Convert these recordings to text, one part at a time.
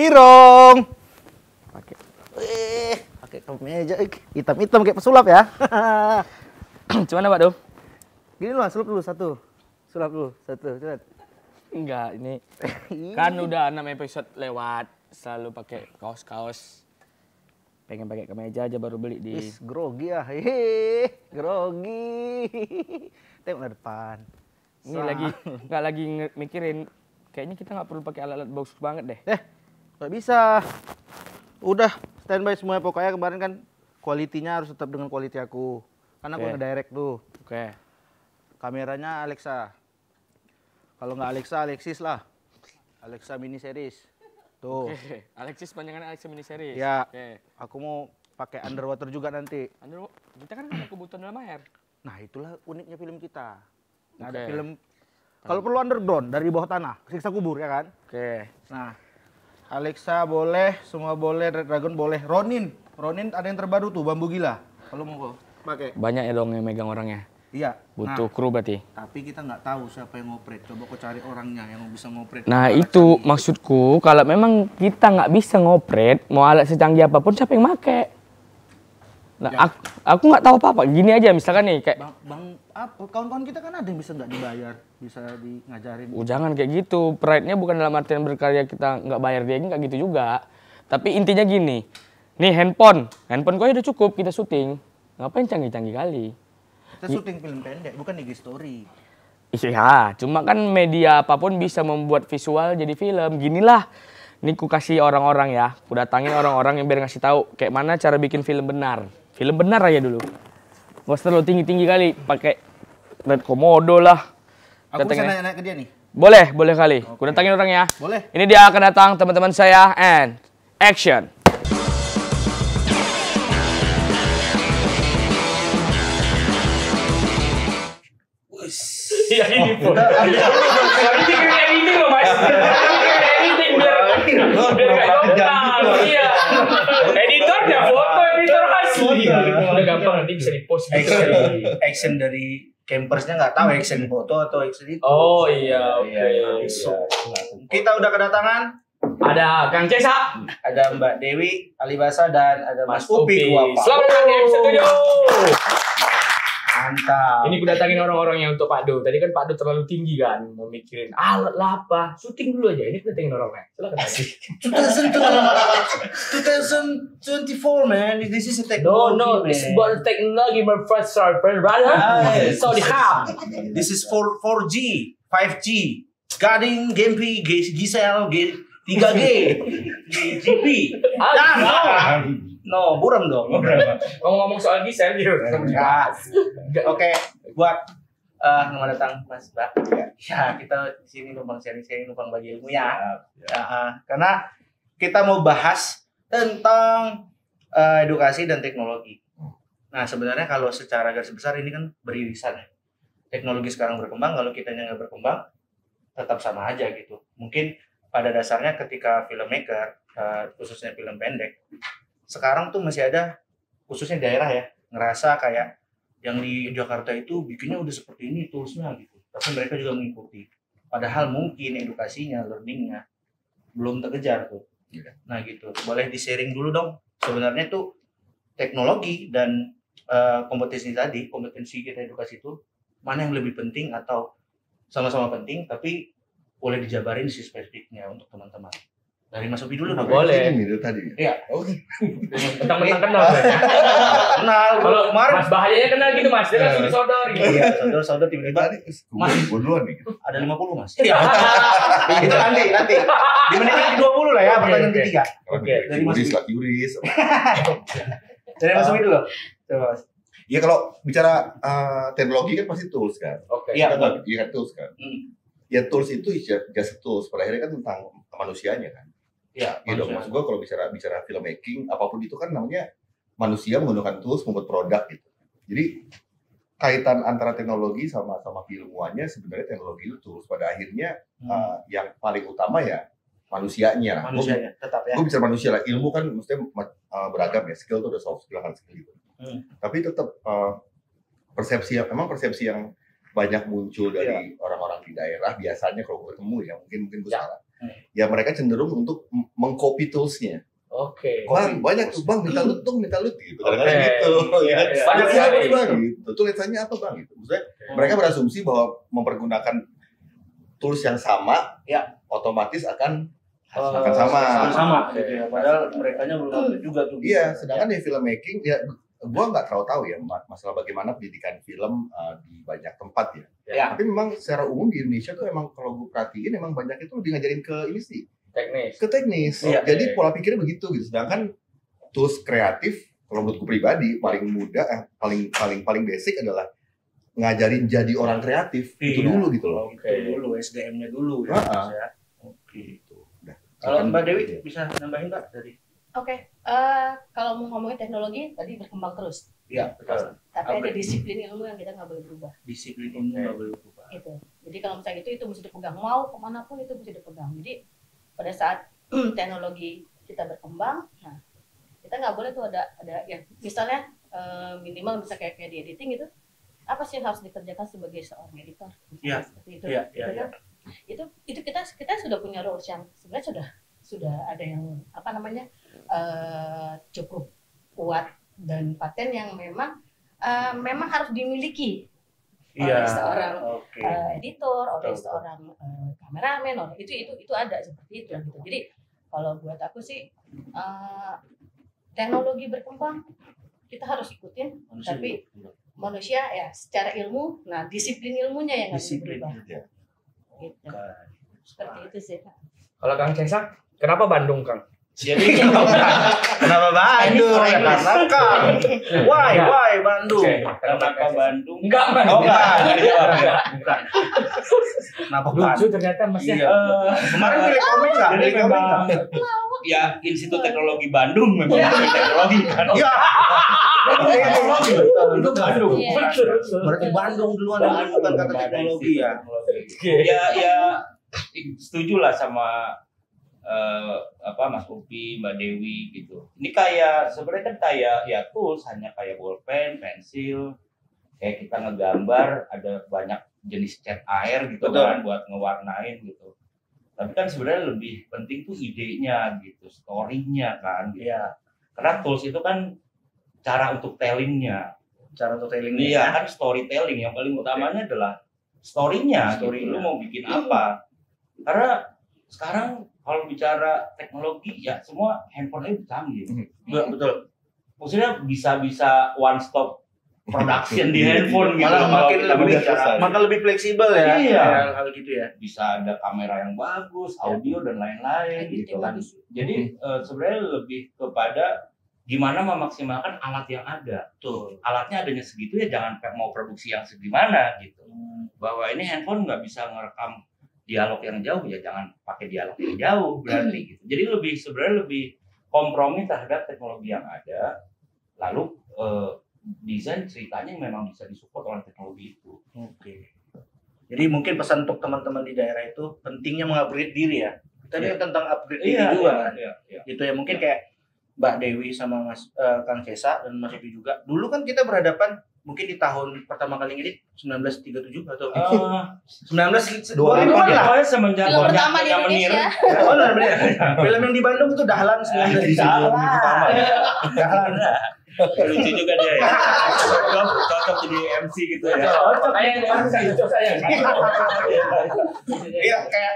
Mirong. Pakai kemeja hitam-hitam kayak pesulap ya. Gimana Pak Do? Gini loh, sulap dulu satu. Sulap dulu satu, cepat. Enggak, ini kan udah 6 episode lewat, selalu pakai kaos-kaos. Pengen pakai kemeja aja baru beli di. Grogi ya, hehehe, grogi. Tengok ke depan. Ini lagi nggak lagi mikirin, kayaknya kita nggak perlu pakai alat-alat bagus banget deh. Nggak bisa. Udah standby semuanya, pokoknya kemarin kan kualitinya harus tetap dengan kualiti aku. Karena aku ngedirect tuh. Oke. Kameranya Alexa. Kalau nggak Alexa, Alexis lah. Alexa mini series. Tuh. Oke. Alexis panjangan Alexa mini series. Ya. Oke. Aku mau pakai underwater juga nanti. Kita kan ada kebutuhan dalam air. Nah, itulah uniknya film kita. Nah, Oke. ada film kalau perlu underground dari bawah tanah, siksa kubur ya kan? Oke. Nah, Alexa boleh, semua boleh, Red Dragon boleh. Ronin ada yang terbaru tuh, Bambu Gila. Kalau mau pakai. Banyak ya dong yang megang orangnya. Iya. Butuh kru berarti. Tapi kita nggak tahu siapa yang ngoperate. Coba kau cari orangnya yang bisa ngoperate. Nah itu maksudku, kalau memang kita nggak bisa ngoperate, mau alat secanggih apapun, siapa yang make? Nah Ya. aku nggak tahu apa-apa. Gini aja misalkan nih, kayak kawan-kawan kita kan ada yang bisa nggak dibayar, bisa ngajarin. jangan kayak gitu. Pride-nya bukan dalam artian berkarya kita nggak bayar dia, nggak gitu juga. Tapi intinya gini, nih handphone kau udah cukup kita syuting. Ngapain canggih-canggih kali? Kita syuting film pendek, bukan IG story. Iya, cuma kan media apapun bisa membuat visual jadi film. Ginilah, ini ku kasih orang-orang ya, ku datangin orang-orang yang biar ngasih tahu kayak mana cara bikin film benar. Film benar aja dulu. Gak usah terlalu tinggi-tinggi kali, pakai Red Komodo lah. Aku bisa nanya-nanya ke dia nih. Boleh kali. Ku datangin orang ya. Boleh. Ini dia akan datang teman-teman saya, and action. Iya ini pun. Editing loh mas. Editing biar nggak gampang. Iya. Editornya foto, editor asli. Udah gampang nanti bisa dipost. Action dari campersnya nggak tahu action foto atau action itu. Oh iya, oke. Kita udah kedatangan. Ada Kang Cesa, Ada Mbak Dewi Alibasa dan ada Mas Upi. Selamat datang di episode 7. Mantap. Ini gue datangin orang-orangnya untuk Pak Do. Tadi kan Pak Do terlalu tinggi kan, mau mikirin alat lah apa. Syuting dulu aja. Ini gue datangin orangnya. Silakan. 2024 man, this is a technology. No, it's about technology, my first server, brother. So the hub. This is 4G, 5G, Guarding, Gampi, Gisel, 3G, GP. No, buram dong. Ngomong soal Gisel gitu. Oke, buat selamat datang Mas Mbak. Ya, kita di sini numpang sharing-sharing, numpang bagi ilmu ya. Karena kita mau bahas tentang edukasi dan teknologi. Nah, sebenarnya kalau secara garis besar ini kan beririsan ya. Teknologi sekarang berkembang, kalau kitanya nggak berkembang, tetap sama aja gitu. Mungkin pada dasarnya ketika filmmaker, khususnya film pendek, sekarang tuh masih ada, khususnya daerah ya, ngerasa kayak yang di Jakarta itu bikinnya udah seperti ini toolsnya gitu. Tapi mereka juga mengikuti. Padahal mungkin edukasinya, learningnya belum terkejar tuh. Nah gitu, boleh di-sharing dulu dong. Sebenarnya tuh teknologi dan kompetensi kita edukasi itu, mana yang lebih penting atau sama-sama penting, tapi boleh dijabarin sih spesifiknya untuk teman-teman. Dari Mas Upi dulu dong. Boleh. Ini tadi. Iya. Oke. Mentang-mentang kenal. Kenal. Kalau kemarin Mas bahayanya kenal gitu Mas, dia kan saudara gitu. iya, saudara-saudara tiba-tiba Tadi gue duluan nih. ada 50 Mas. Iya. Itu nanti. Di menit ke 20 lah ya, pertanyaan ketiga. Oke. Dari Mas Upi. Yuris. Dari Mas Upi dulu. Coba Mas. Ya kalau bicara teknologi kan pasti tools kan. Oke. Iya, Kan iya kan tools kan. Hmm. Ya tools itu just tools. Pada akhirnya kan tentang manusianya kan. Iya, Iya dong. Maksud gue kalau bicara filmmaking apapun itu kan namanya manusia menggunakan tools membuat produk gitu. Jadi kaitan antara teknologi sama filmuannya sebenarnya teknologi itu tools. Pada akhirnya yang paling utama ya manusianya. Manusianya tetap ya. Gue bicara manusia lah. Ilmu kan mestinya beragam ya. Skill itu udah soft skill, hard skill gitu. Tapi tetap persepsi yang banyak muncul dari orang-orang di daerah biasanya kalau gue ketemu ya mungkin gue salah. ya mereka cenderung untuk mengcopy toolsnya. Oke. Bang, banyak tuh bang, minta loot gitu. Kadang-kadang Oke. gitu. Iya, Ya. iya. Banyak Banyak siapa sekali. nih bang? Gitu. Tulisannya apa bang? Gitu. Maksudnya mereka berasumsi bahwa mempergunakan tools yang sama, Ya. otomatis akan sama. Sama gitu ya. Padahal merekanya belum ada juga tuh. Iya, sedangkan di filmmaking ya gua nggak terlalu tahu ya masalah bagaimana pendidikan film di banyak tempat ya. Ya. Tapi memang secara umum di Indonesia tuh emang kalau gue perhatiin emang banyak itu lebih ngajarin ke ini sih, Teknis. ke teknis. Iya. Jadi pola pikirnya begitu gitu. Sedangkan tools kreatif kalau menurutku pribadi paling mudah paling basic adalah ngajarin jadi orang kreatif itu Iya. dulu gitu loh. Itu dulu SDM-nya dulu ya. Heeh. Ya. Oke. Gitu. Udah. Kalau Mbak Dewi Iya. bisa nambahin Mbak dari? Oke, kalau mau ngomongin teknologi tadi berkembang terus, Iya, betul. tapi ada Oke. disiplin ilmu yang kita nggak boleh berubah. Disiplin ini nggak boleh berubah. Itu. Jadi kalau misalnya itu mesti dipegang, mau kemanapun itu mesti dipegang. Jadi pada saat teknologi kita berkembang, nah kita nggak boleh tuh ada ya misalnya minimal bisa kayak di editing itu apa sih yang harus dikerjakan sebagai seorang editor? Iya. Seperti itu. Iya, iya, Gitu iya. kan? Itu kita sudah punya rules yang sebenarnya sudah ada yang apa namanya cukup kuat dan paten yang memang harus dimiliki Iya. oleh seorang Oke. editor, oleh Betul. seorang kameramen, itu ada seperti itu gitu. Jadi kalau buat aku sih teknologi berkembang kita harus ikutin, Manusia tapi juga. manusia ya secara ilmu, nah disiplin ilmunya yang harus Disiplin. berubah. Ya. Gitu. Bukan. Seperti itu sih. Kalau Kang Cesa, kenapa Bandung, Kang? Jadi kenapa Bandung? Ya, karena Kang. Why Bandung? Oke. Kenapa Bandung? Enggak, Bang. Oh, enggak. Nggak dijawab. Bukan. Kenapa Lucu Bandung? ternyata masnya. Iya. Kemarin pilih komen nggak? Jadi Pilih komen memang nggak? ya Institut Teknologi Bandung memang punya teknologi kan. Iya. Itu Bandung. Iya. Berarti Bandung duluan yang menemukan kata teknologi ya. Ya setuju lah sama Mas Upi, Mbak Dewi gitu. Ini kayak sebenarnya kan kayak ya tools hanya kayak bolpen, pensil, kayak kita ngegambar ada banyak jenis cat air gitu Betul. kan buat ngewarnain gitu. Tapi kan sebenarnya lebih penting tuh idenya gitu, story-nya kan. Gitu. Iya. Karena tools itu kan cara untuk tellingnya. Cara untuk telling Iya kan storytelling yang paling utamanya adalah story-nya. Story-nya. Gitu. Lu mau bikin apa? Karena sekarang kalau bicara teknologi ya semua handphone-nya canggih. Betul. Maksudnya bisa one stop production di handphone gitu. Malah Kalau makin kita lebih berbicara. makin lebih fleksibel ya. Iya. Kalau gitu ya. Bisa ada kamera yang bagus, audio dan lain-lain gitu kan. Jadi sebenarnya lebih kepada gimana memaksimalkan alat yang ada. Betul. Alatnya adanya segitu ya jangan mau produksi yang segimana gitu. Bahwa ini handphone nggak bisa ngerekam dialog yang jauh ya jangan pakai dialog yang jauh berarti gitu. Jadi sebenarnya lebih kompromi terhadap teknologi yang ada. Lalu desain ceritanya memang bisa disupport oleh teknologi itu. Oke. Jadi mungkin pesan untuk teman-teman di daerah itu pentingnya mengupgrade diri ya. Tadi Iya. tentang upgrade diri juga kan. iya. Gitu ya mungkin kayak Mbak Dewi sama Mas Kang Cesa dan Mas Ipi juga. Dulu kan kita berhadapan mungkin di tahun pertama kali ngedit 1937 atau 19 2000-an lah. Pokoknya semenjak Film pertama di Indonesia. Oh, benar. Film yang di Bandung itu Dahlan 1937. Dahlan. Lucu juga dia ya. Cocok jadi MC gitu ya. Iya kayak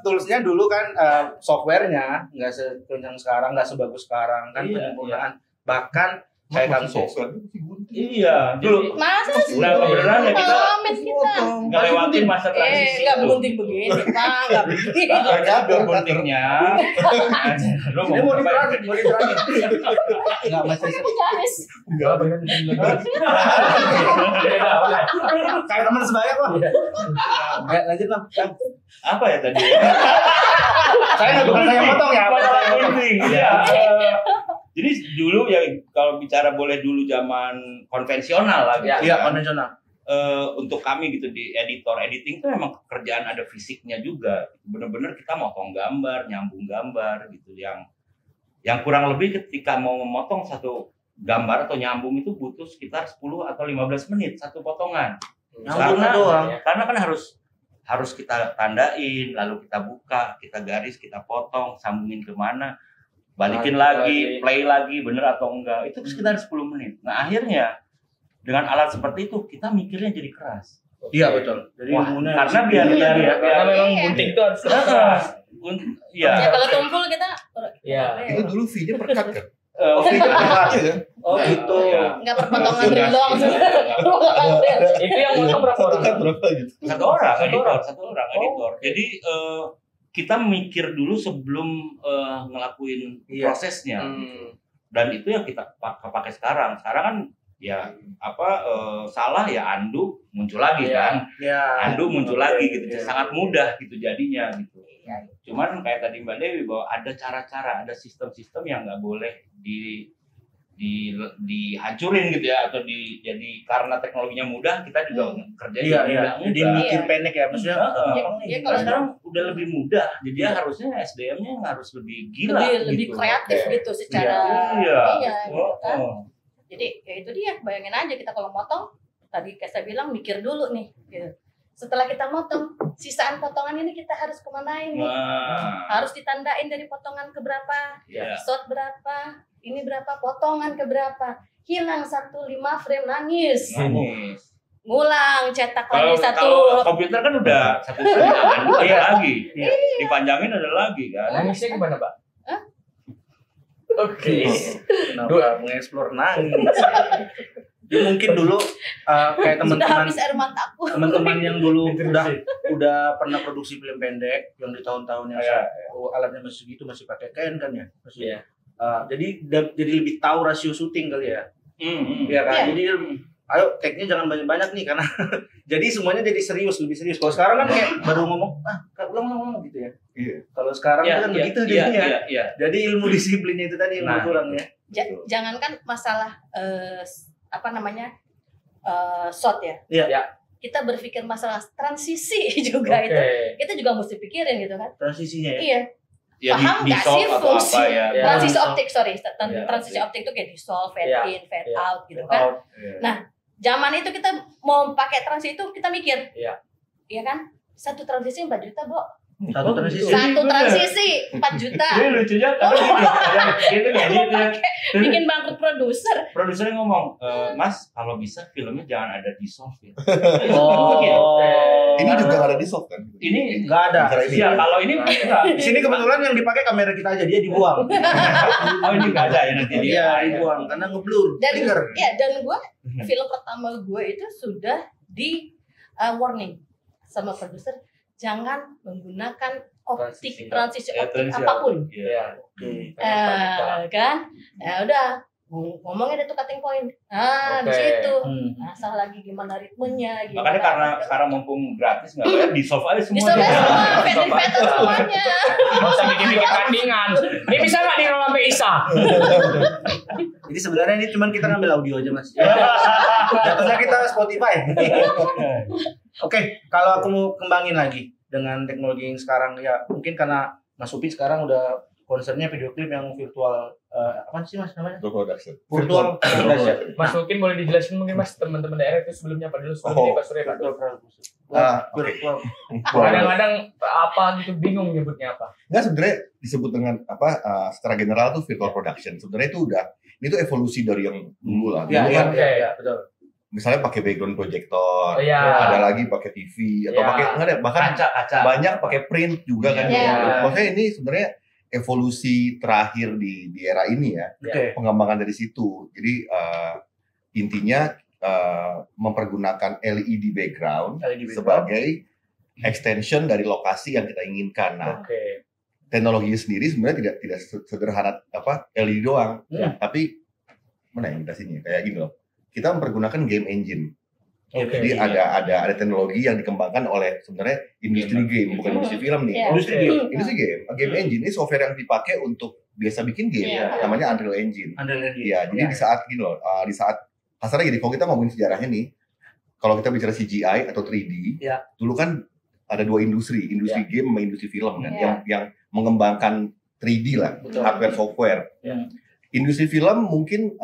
toolsnya dulu kan softwarenya nggak sekencang sekarang, nggak sebagus sekarang kan Iya, penyempurnaan. Bahkan kayak Kang Cesa. software itu masih gunting. Iya, Dulu. Masa sih? Nah, kebenaran ya kita Pengalaman kita. nggak lewatin masa transisi. Nggak bergunting begini, Pak. Nggak begini. Ada guntingnya. Lu Ini mau ngapain? diterangin. Nggak masih Garis. kayak teman sebaya kok. Nggak lanjut bang. Apa ya tadi? Saya bukan saya potong ya. bukan saya potong. Gunting. Iya. Jadi dulu ya kalau bicara boleh dulu zaman konvensional lah gitu. Iya kan. konvensional. Untuk kami gitu di editing itu memang pekerjaan ada fisiknya juga. Bener-bener kita motong gambar, nyambung gambar gitu yang kurang lebih ketika mau memotong satu gambar atau nyambung itu butuh sekitar 10 atau 15 menit satu potongan. Nyambung Karena doang. kan harus harus kita tandain, lalu kita buka, kita garis, kita potong, sambungin kemana, balikin lagi, play lagi, bener atau enggak, itu sekitar 10 menit. Nah akhirnya dengan alat seperti itu kita mikirnya jadi keras. Iya betul. Jadi karena biar Karena memang gunting itu harus keras. Iya. Ya kalau tumpul kita Itu dulu fee-nya per cut kan? Oh gitu. nggak perpotongan rim doang. Itu yang motong berapa orang? Berapa gitu? Satu orang editor. Jadi kita mikir dulu sebelum ngelakuin prosesnya. Dan itu yang kita pakai sekarang. Sekarang kan ya salah ya undo muncul lagi kan. Ya. Undo muncul lagi gitu. Sangat mudah gitu jadinya gitu. Cuman kayak tadi Mbak Dewi bahwa ada cara-cara, ada sistem-sistem yang nggak boleh dihancurin gitu ya, atau jadi karena teknologinya mudah kita juga kerjanya mudah. Jadi mikir pendek ya maksudnya. Ya Kalau sekarang udah lebih mudah, jadi harusnya SDM-nya harus lebih gila, lebih gitu. kreatif gitu secara Iya. gitu kan. Jadi ya itu dia, bayangin aja kita kalau motong tadi kayak saya bilang mikir dulu nih gitu. Setelah kita motong, sisaan potongan ini kita harus kemanain nih? Harus ditandain dari potongan ke berapa, shot berapa, ini berapa, potongan ke berapa. Hilang 1 5 frame nangis. Ngulang, cetak lagi Kalau komputer kan udah 1 frame ada lagi. Dipanjangin ada lagi kan. Nangisnya gimana, Pak? Hah? Oke. Kenapa mengeksplor nangis? Jadi mungkin dulu kayak Sudah teman-teman habis air mataku. teman-teman yang dulu udah pernah produksi film pendek yang di tahun-tahun yang alatnya masih gitu, masih pakai Canon kan ya, masih. Jadi lebih tahu rasio syuting kali ya. Iya kan. Jadi ayo take-nya jangan banyak-banyak nih karena jadi semuanya jadi lebih serius. Kalau sekarang kan kayak baru ngomong ulang gitu ya. Iya. Kalau sekarang kan begitu jadinya. Jadi ilmu disiplinnya itu tadi yang kurang ya. Jangankan masalah shot ya. Iya. Kita berpikir masalah transisi juga itu. Kita juga mesti pikirin gitu kan. Transisinya ya. Iya. Ya, paham nggak sih fungsi transisi optik? Transisi optik itu kayak dissolve, fade in, fade out gitu kan. Nah, zaman itu kita mau pakai transisi itu kita mikir. Iya kan? 1 transisi 4 juta, Bo. Satu transisi 4 juta. Ini lucunya kan gitu Bikin bangkrut produser. Produsernya ngomong, Mas, kalau bisa filmnya jangan ada dissolve ya. Ini juga nggak ada di soft kan? Ini nggak ada. Iya, kalau ini enggak. Di sini kebetulan yang dipakai kamera kita aja, dia dibuang. Oh, ini nggak ada ya nanti dia. Iya, dibuang karena ngeblur. Dan gue film pertama gue itu sudah di warning sama produser, jangan menggunakan transisi optik apapun. Kan? Nah, udah ngomongnya ada tuh cutting point. Di situ. Asal lagi gimana ritmenya, gimana. Makanya karena sekarang mumpung gratis nggak bayar, di-solve aja semuanya. Di-solve semua, fade semuanya. Nggak usah bikin bandingan. Ini bisa nggak di-roll sampai Isa? Jadi sebenarnya ini cuman kita ngambil audio aja, Mas. Jatuhnya kita Spotify. Oke, kalau aku mau kembangin lagi dengan teknologi yang sekarang ya, mungkin karena Mas Upi sekarang udah concernnya video klip yang virtual, apa sih Mas namanya? Virtual production. Mas mungkin boleh dijelasin mungkin Mas teman-teman daerah itu sebelumnya apa dulu sebelum Pak Surya Pak? Virtual. Kadang-kadang apa gitu bingung nyebutnya apa? Nggak, sebenarnya disebut dengan secara general tuh virtual production. Sebenarnya itu ini tuh evolusi dari yang dulu lah. Dulu kan betul. Misalnya pakai background projector, ada lagi pakai TV atau pakai nggak ada, bahkan kaca. Banyak pakai print juga kan. Maksudnya ini sebenarnya evolusi terakhir di era ini ya, pengembangan dari situ. Jadi intinya mempergunakan LED background sebagai extension dari lokasi yang kita inginkan. Nah, teknologinya sendiri sebenarnya tidak sederhana LED doang, tapi mana yang indikasinya kayak gini loh. Kita mempergunakan game engine. Jadi ada teknologi yang dikembangkan oleh sebenarnya industri game, bukan industri film nih. Industri game. Game engine ini software yang dipakai untuk biasa bikin game, namanya Unreal Engine. Iya, jadi di saat gini loh, di saat kasarnya gini, kalau kita ngomongin sejarahnya nih, kalau kita bicara CGI atau 3D, dulu kan ada 2 industri game sama industri film kan, yang mengembangkan 3D lah, hardware software. Industri film mungkin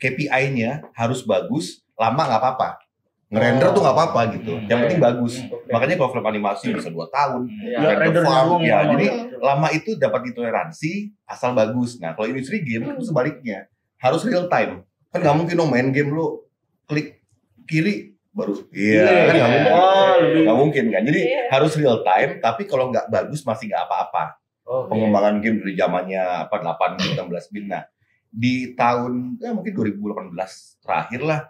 KPI-nya harus bagus, lama nggak apa-apa. Ngerender tuh nggak apa-apa gitu. Yang penting bagus. Oke. Makanya kalau film animasi bisa 2 tahun. Iya. Ya, render doang, Ya, lama. jadi lama itu dapat ditoleransi asal bagus. Nah, kalau industri game itu sebaliknya. Harus real time. Kan nggak mungkin dong main game lu klik kiri baru kan nggak mungkin. Nggak mungkin kan. Jadi harus real time, tapi kalau nggak bagus masih nggak apa-apa. Pengembangan game dari zamannya 8 bit, 16 bit. Nah, di tahun mungkin 2018 terakhir lah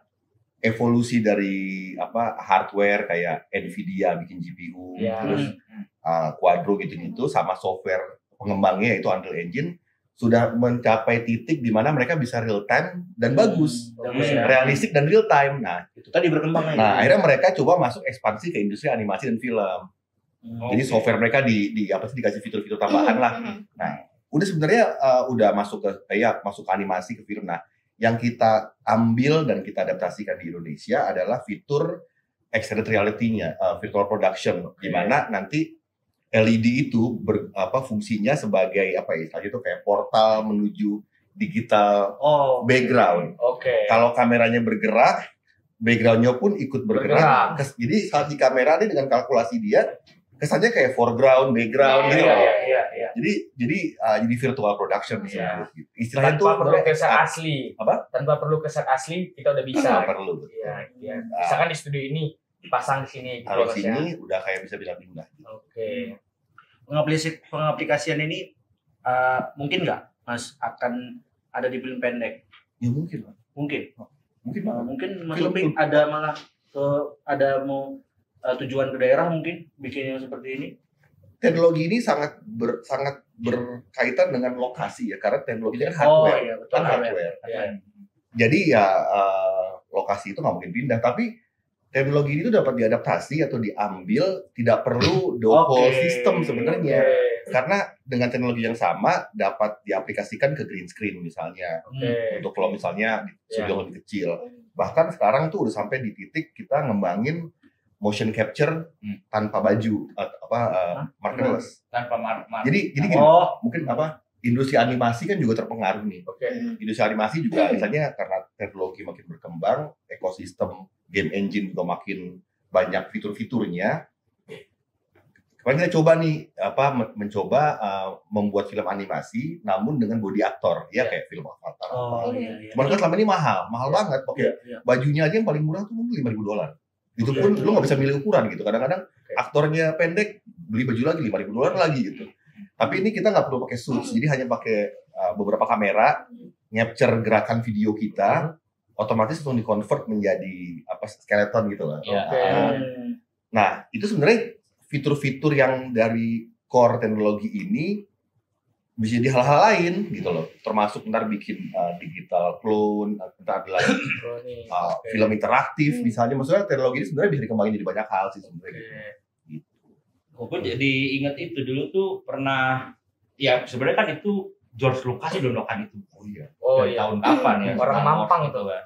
evolusi dari hardware kayak Nvidia bikin GPU, terus Quadro gitu-gitu sama software pengembangnya yaitu Unreal Engine sudah mencapai titik di mana mereka bisa real time dan bagus, realistik dan real time. Nah, Itu tadi berkembang akhirnya mereka coba masuk ekspansi ke industri animasi dan film. Jadi software mereka dikasih fitur-fitur tambahan lah. Nah, udah sebenarnya udah masuk ke animasi ke film. Nah, yang kita ambil dan kita adaptasikan di Indonesia adalah fitur extended reality-nya, virtual production, di mana nanti LED itu fungsinya sebagai itu kayak portal menuju digital background. Kalau kameranya bergerak, background-nya pun ikut bergerak. Jadi saat di kamera ini dengan kalkulasi dia kesannya kayak foreground, background gitu. Jadi virtual production disebut. Istilahnya Tanpa tuh perlu keset asli. Apa? Tanpa perlu keset asli kita udah bisa. Nggak perlu. Iya. Misalkan di studio ini pasang di sini. Taruh gitu, Mas, sini udah kayak bisa bilang pindah. Oke. Pengaplikasian ini mungkin nggak Mas akan ada di film pendek? Ya mungkin lah. Mungkin banget. mungkin Mas Upik ada malah ada mau tujuan ke daerah mungkin bikin yang seperti ini. Teknologi ini sangat berkaitan dengan lokasi ya, karena teknologinya kan hardware. Iya, betul. Kan hardware. Iya. Jadi ya lokasi itu nggak mungkin pindah, tapi teknologi ini tuh dapat diadaptasi atau diambil, tidak perlu double system sebenarnya. Karena dengan teknologi yang sama dapat diaplikasikan ke green screen misalnya. Untuk kalau misalnya studio lebih kecil. Bahkan sekarang tuh udah sampai di titik kita ngembangin motion capture tanpa baju markerless. Tanpa mark. Jadi gini, mungkin industri animasi kan juga terpengaruh nih. Industri animasi juga misalnya karena teknologi makin berkembang, ekosistem game engine juga makin banyak fitur-fiturnya. Kemarin kita coba nih mencoba membuat film animasi namun dengan body aktor ya kayak film Avatar. Cuman kan selama ini mahal banget. Bajunya aja yang paling murah tuh mungkin $5.000. Itu pun lu nggak bisa milih ukuran gitu. Kadang-kadang aktornya pendek beli baju lagi $5.000 lagi gitu. Tapi ini kita nggak perlu pakai suits, jadi hanya pakai beberapa kamera, capture gerakan video kita, otomatis langsung di-convert menjadi skeleton gitu lah. Nah, itu sebenarnya fitur-fitur yang dari core teknologi ini bisa jadi hal-hal lain gitu loh. Termasuk ntar bikin digital clone, ntar ada lagi film interaktif misalnya. Maksudnya teknologi ini sebenarnya bisa dikembangin jadi banyak hal sih sebenarnya. Aku jadi ingat itu dulu tuh pernah ya sebenarnya kan itu George Lucas dondokan itu. Dari tahun kapan ya? Orang Mampang itu kan.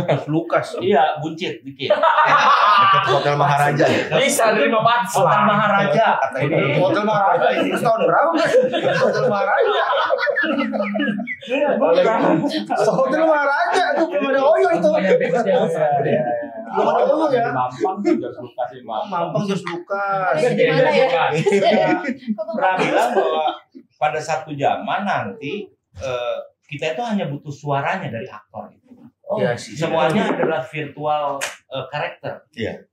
George Lucas. Iya, buncit dikit. Dekat Hotel Maharaja ya. Bisa nerima Hotel patslah. Maharaja. Hotel Maharaja ini tahun berapa? Hotel Maharaja. Hotel Maharaja itu belum ada Oyo itu. Belum ada Oyo ya. Mampang George Lucas ini Mampang George Lucas. Ada di mana ya? Pernah bilang bahwa pada satu zaman nanti kita itu hanya butuh suaranya dari aktor itu. Iya sih. Semuanya adalah virtual karakter. Iya.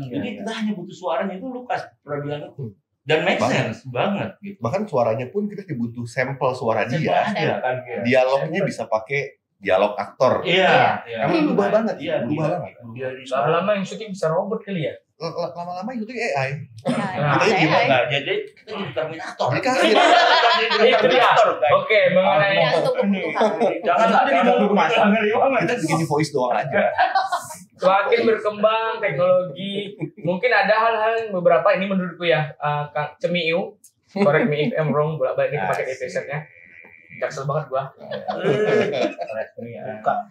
Jadi kita hanya butuh suaranya, itu Lucas pernah bilang itu. Dan make sense banget gitu. Bahkan suaranya pun kita butuh sampel suara dia. Iya kan. Dialognya bisa pakai dialog aktor. Iya. Emang berubah banget. Iya, berubah banget. Lama-lama yang syuting bisa robot kali ya. Lama-lama itu AI. Nah, Kita gimana? Nah, jadi kita jadi Terminator. Jadi kasih. Itu dia. Oke, mengenai Tergantung kebutuhan. Janganlah Jadi ngomong Mas. Kita bikin di voice doang aja. semakin berkembang teknologi, mungkin ada hal-hal yang beberapa ini menurutku ya, Kang Cemiu, correct me if I'm wrong, bolak-balik ini pakai episode-nya. Jaksel banget gua.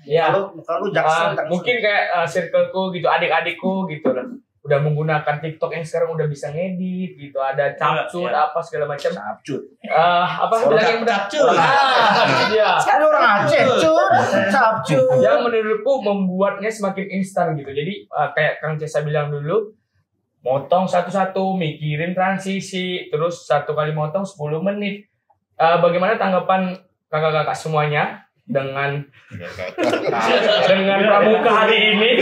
Ya. Kalau jaksel Mungkin kayak circleku gitu, adik-adikku gitu lah. Udah menggunakan TikTok yang sekarang udah bisa ngedit gitu, ada capcut apa segala macam. capcut. Apa bilangnya benar? capcut. Iya. Kan orang Aceh, cut. Capcus. Yang menurutku membuatnya semakin instan gitu. Jadi kayak Kang Cesa bilang dulu, motong satu-satu, mikirin transisi, terus satu kali motong 10 menit. Bagaimana tanggapan kakak-kakak semuanya dengan pramuka hari ini?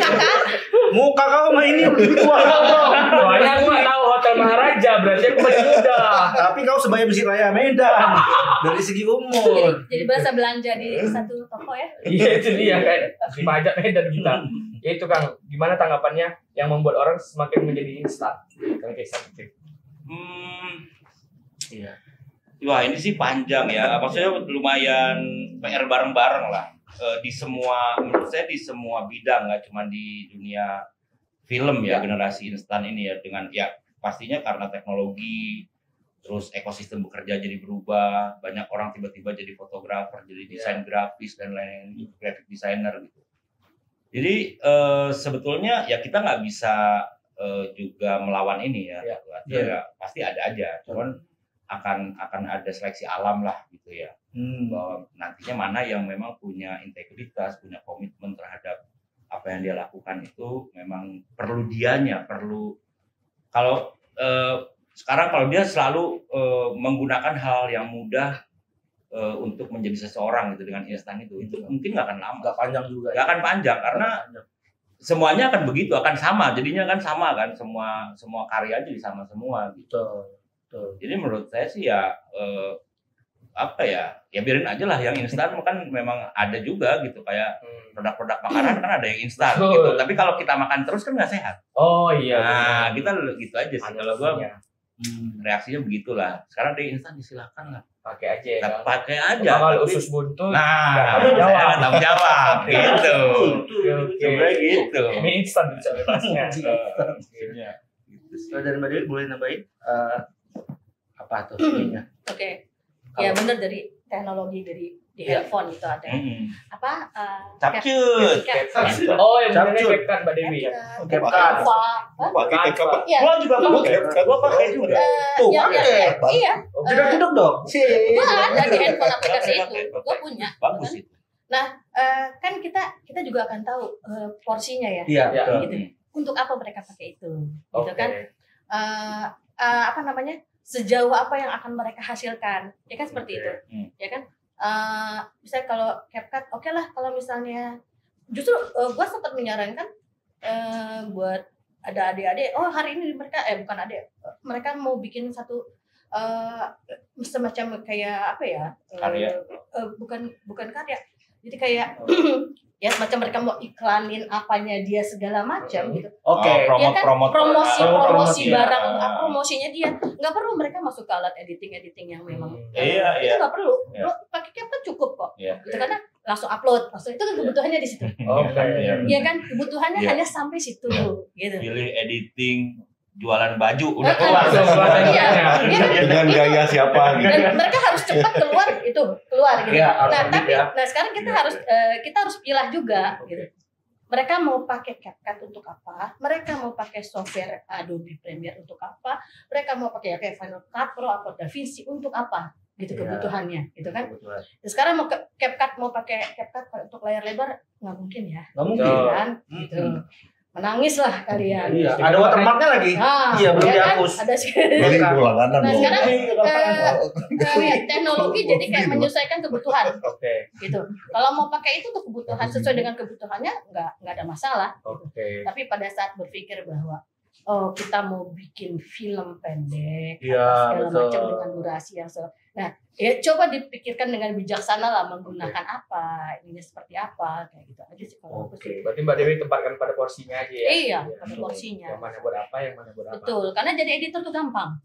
Muka kau mah ini lebih tua kau. Soalnya aku nggak tahu Hotel Maharaja, berarti aku masih muda. Tapi kau sebaya besi raya Medan dari segi umur. Jadi berasa belanja di satu toko ya. Iya itu dia kan, pajak Medan kita. Ya itu Kang, gimana tanggapannya yang membuat orang semakin menjadi instan? Kang Cesa. Iya. Wah ini sih panjang ya, maksudnya lumayan PR bareng-bareng lah. Menurut saya di semua bidang, nggak cuma di dunia film ya, generasi instan ini ya, dengan ya pastinya karena teknologi, terus ekosistem bekerja jadi berubah, banyak orang tiba-tiba jadi fotografer, jadi desain grafis dan lain-lain, graphic designer gitu. Jadi sebetulnya ya kita nggak bisa juga melawan ini ya, ya pasti ada aja, cuman akan ada seleksi alam lah gitu ya. Bahwa nantinya mana yang memang punya integritas, punya komitmen terhadap apa yang dia lakukan itu memang perlu dianya, perlu kalau sekarang kalau dia selalu menggunakan hal yang mudah untuk menjadi seseorang gitu dengan instan itu mungkin nggak akan lama, Nggak panjang juga. nggak akan panjang karena semuanya akan begitu, akan sama, jadinya kan sama kan, semua karya jadi sama semua gitu. Jadi menurut saya sih ya apa ya biarin aja lah yang instan kan memang ada juga gitu, kayak produk-produk makanan kan ada yang instan gitu, tapi kalau kita makan terus kan nggak sehat. Oh iya. Nah kita gitu aja sih kalau gua reaksinya begitulah. Sekarang dari instan disilakan lah, pakai aja ya. pakai aja. Kalau usus buntu, nah tanggung jawab gitu. Sebenarnya gitu. Mie instan bisa bebasnya. Dan Mbak Dewi boleh nambahin apa tuh ininya? Oke. Ya benar, dari teknologi di handphone itu ada. Apa? Capcus. Oh yang benernya CapCut Mbak Dewi ya. CapCut. Pakai CapCut. Iya. Gua juga pakai. Gua pakai juga. Tuh, Iya. Jedok-jedok dong. Gua ada di handphone aplikasi itu. Gua punya. Bagus itu. Nah, kan kita juga akan tahu porsinya ya. Iya. Gitu. Untuk apa mereka pakai itu, gitu kan? Apa namanya? Sejauh apa yang akan mereka hasilkan, ya kan seperti itu, ya kan? Misalnya kalau CapCut, oke lah kalau misalnya, justru gue sempat menyarankan buat ada adik-adik, hari ini mereka bukan adik, mereka mau bikin satu semacam kayak apa ya? Karya. Bukan karya, jadi kayak ya semacam mereka mau iklanin apanya dia segala macam gitu. Oke. Ya kan, promosi ya. barang, promosinya dia nggak perlu mereka masuk ke alat editing yang memang itu nggak perlu. Iya. Lo pakai CapCut cukup kok. Iya. Itu karena langsung upload, itu kan kebutuhannya di situ. Ya kan, kebutuhannya hanya sampai situ gitu. Pilih editing jualan baju udah keluar. Iya. Dengan gaya siapa gitu. Dan mereka harus cepat keluar gitu. Iya, Nah sekarang kita harus pilah juga gitu. Mereka mau pakai CapCut untuk apa? Mereka mau pakai software Adobe Premiere untuk apa? Mereka mau pakai kayak Final Cut Pro atau DaVinci untuk apa? Gitu kebutuhannya, gitu kan? Sekarang mau CapCut, mau pakai CapCut untuk layar lebar nggak mungkin ya? Nggak mungkin kan? Gitu. Menangis lah kalian. Iya, ada watermarknya lagi. Iya, belum dihapus. Ada sih. Jadi langganan Nah loh. sekarang teknologi jadi kayak menyesuaikan kebutuhan, gitu. Kalau mau pakai itu untuk kebutuhan sesuai dengan kebutuhannya nggak ada masalah. Tapi pada saat berpikir bahwa kita mau bikin film pendek, segala macam dengan durasi yang nah ya coba dipikirkan dengan bijaksana lah, menggunakan apa, ininya seperti apa, kayak gitu aja sih kalau aku sih. Berarti Mbak Dewi tempatkan pada porsinya aja ya. Iya, pada porsinya. Yang mana buat apa, yang mana buat apa. Betul, karena jadi editor tuh gampang.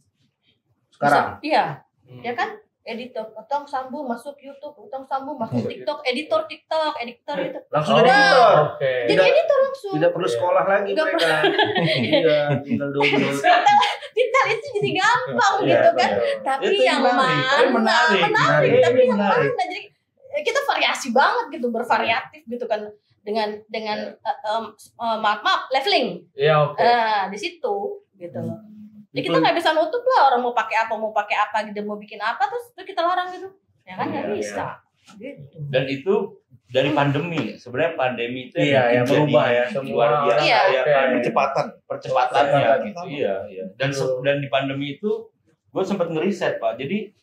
Sekarang. Iya, ya kan? Editor, potong sambung masuk YouTube, potong sambung masuk TikTok, editor itu. Langsung jadi editor. Jadi editor langsung. Tidak perlu sekolah lagi Nggak mereka. Iya, tinggal download. Detail itu jadi gampang gitu kan. Tapi yang menarik. Tapi yang mana? Jadi kita variasi banget gitu, bervariatif gitu kan, dengan maaf leveling. Iya, oke. Di situ gitu loh. Ya kita nggak bisa nutup lah, orang mau pakai apa gitu, mau bikin apa terus kita larang gitu, ya kan nggak bisa. Gitu. Dan itu dari pandemi. Sebenarnya pandemi itu Iya, yang bikin berubah jadi ya, luar semua biasa Iya. ya kan. Percepatannya Percepatan. gitu. Iya. Dan di pandemi itu gue sempat ngeriset Pak. Jadi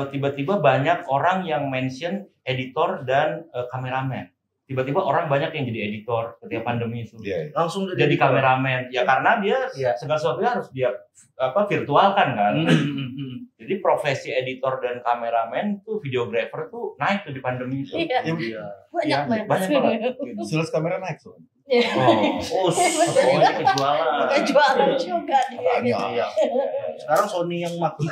tiba-tiba banyak orang yang mention editor dan kameramen. Tiba-tiba orang banyak yang jadi editor ketika pandemi itu. Iya. Langsung Jadi kameramen. Ya karena dia Iya. segala sesuatunya harus dia virtualkan kan. Hmm. Jadi profesi editor dan kameramen tuh videographer tuh naik tuh di pandemi itu. Iya. Iya. Banyak banget. Banyak banget. Sales kamera naik soalnya. Oh, ini kejualan. Bukan jualan juga dia. Iya. Sekarang Sony yang makin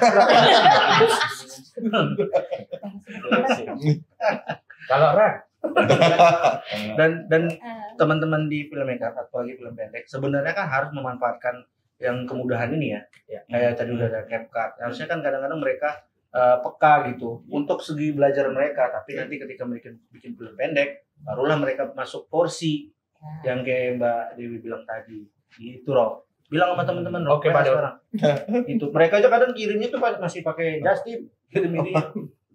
Kalau Ran, dan Ah, teman-teman di filmmaker apalagi film pendek sebenarnya kan harus memanfaatkan yang kemudahan ini ya. Kayak tadi udah ada CapCut. Harusnya kan kadang-kadang mereka peka gitu untuk segi belajar mereka, tapi nanti ketika mereka bikin film pendek barulah mereka masuk porsi yang kayak Mbak Dewi bilang tadi. Gitu Rob. Bilang sama teman-teman Rob. Oke, Pak Dewi. sekarang. Itu mereka aja kadang kirimnya tuh masih pakai Just Tip.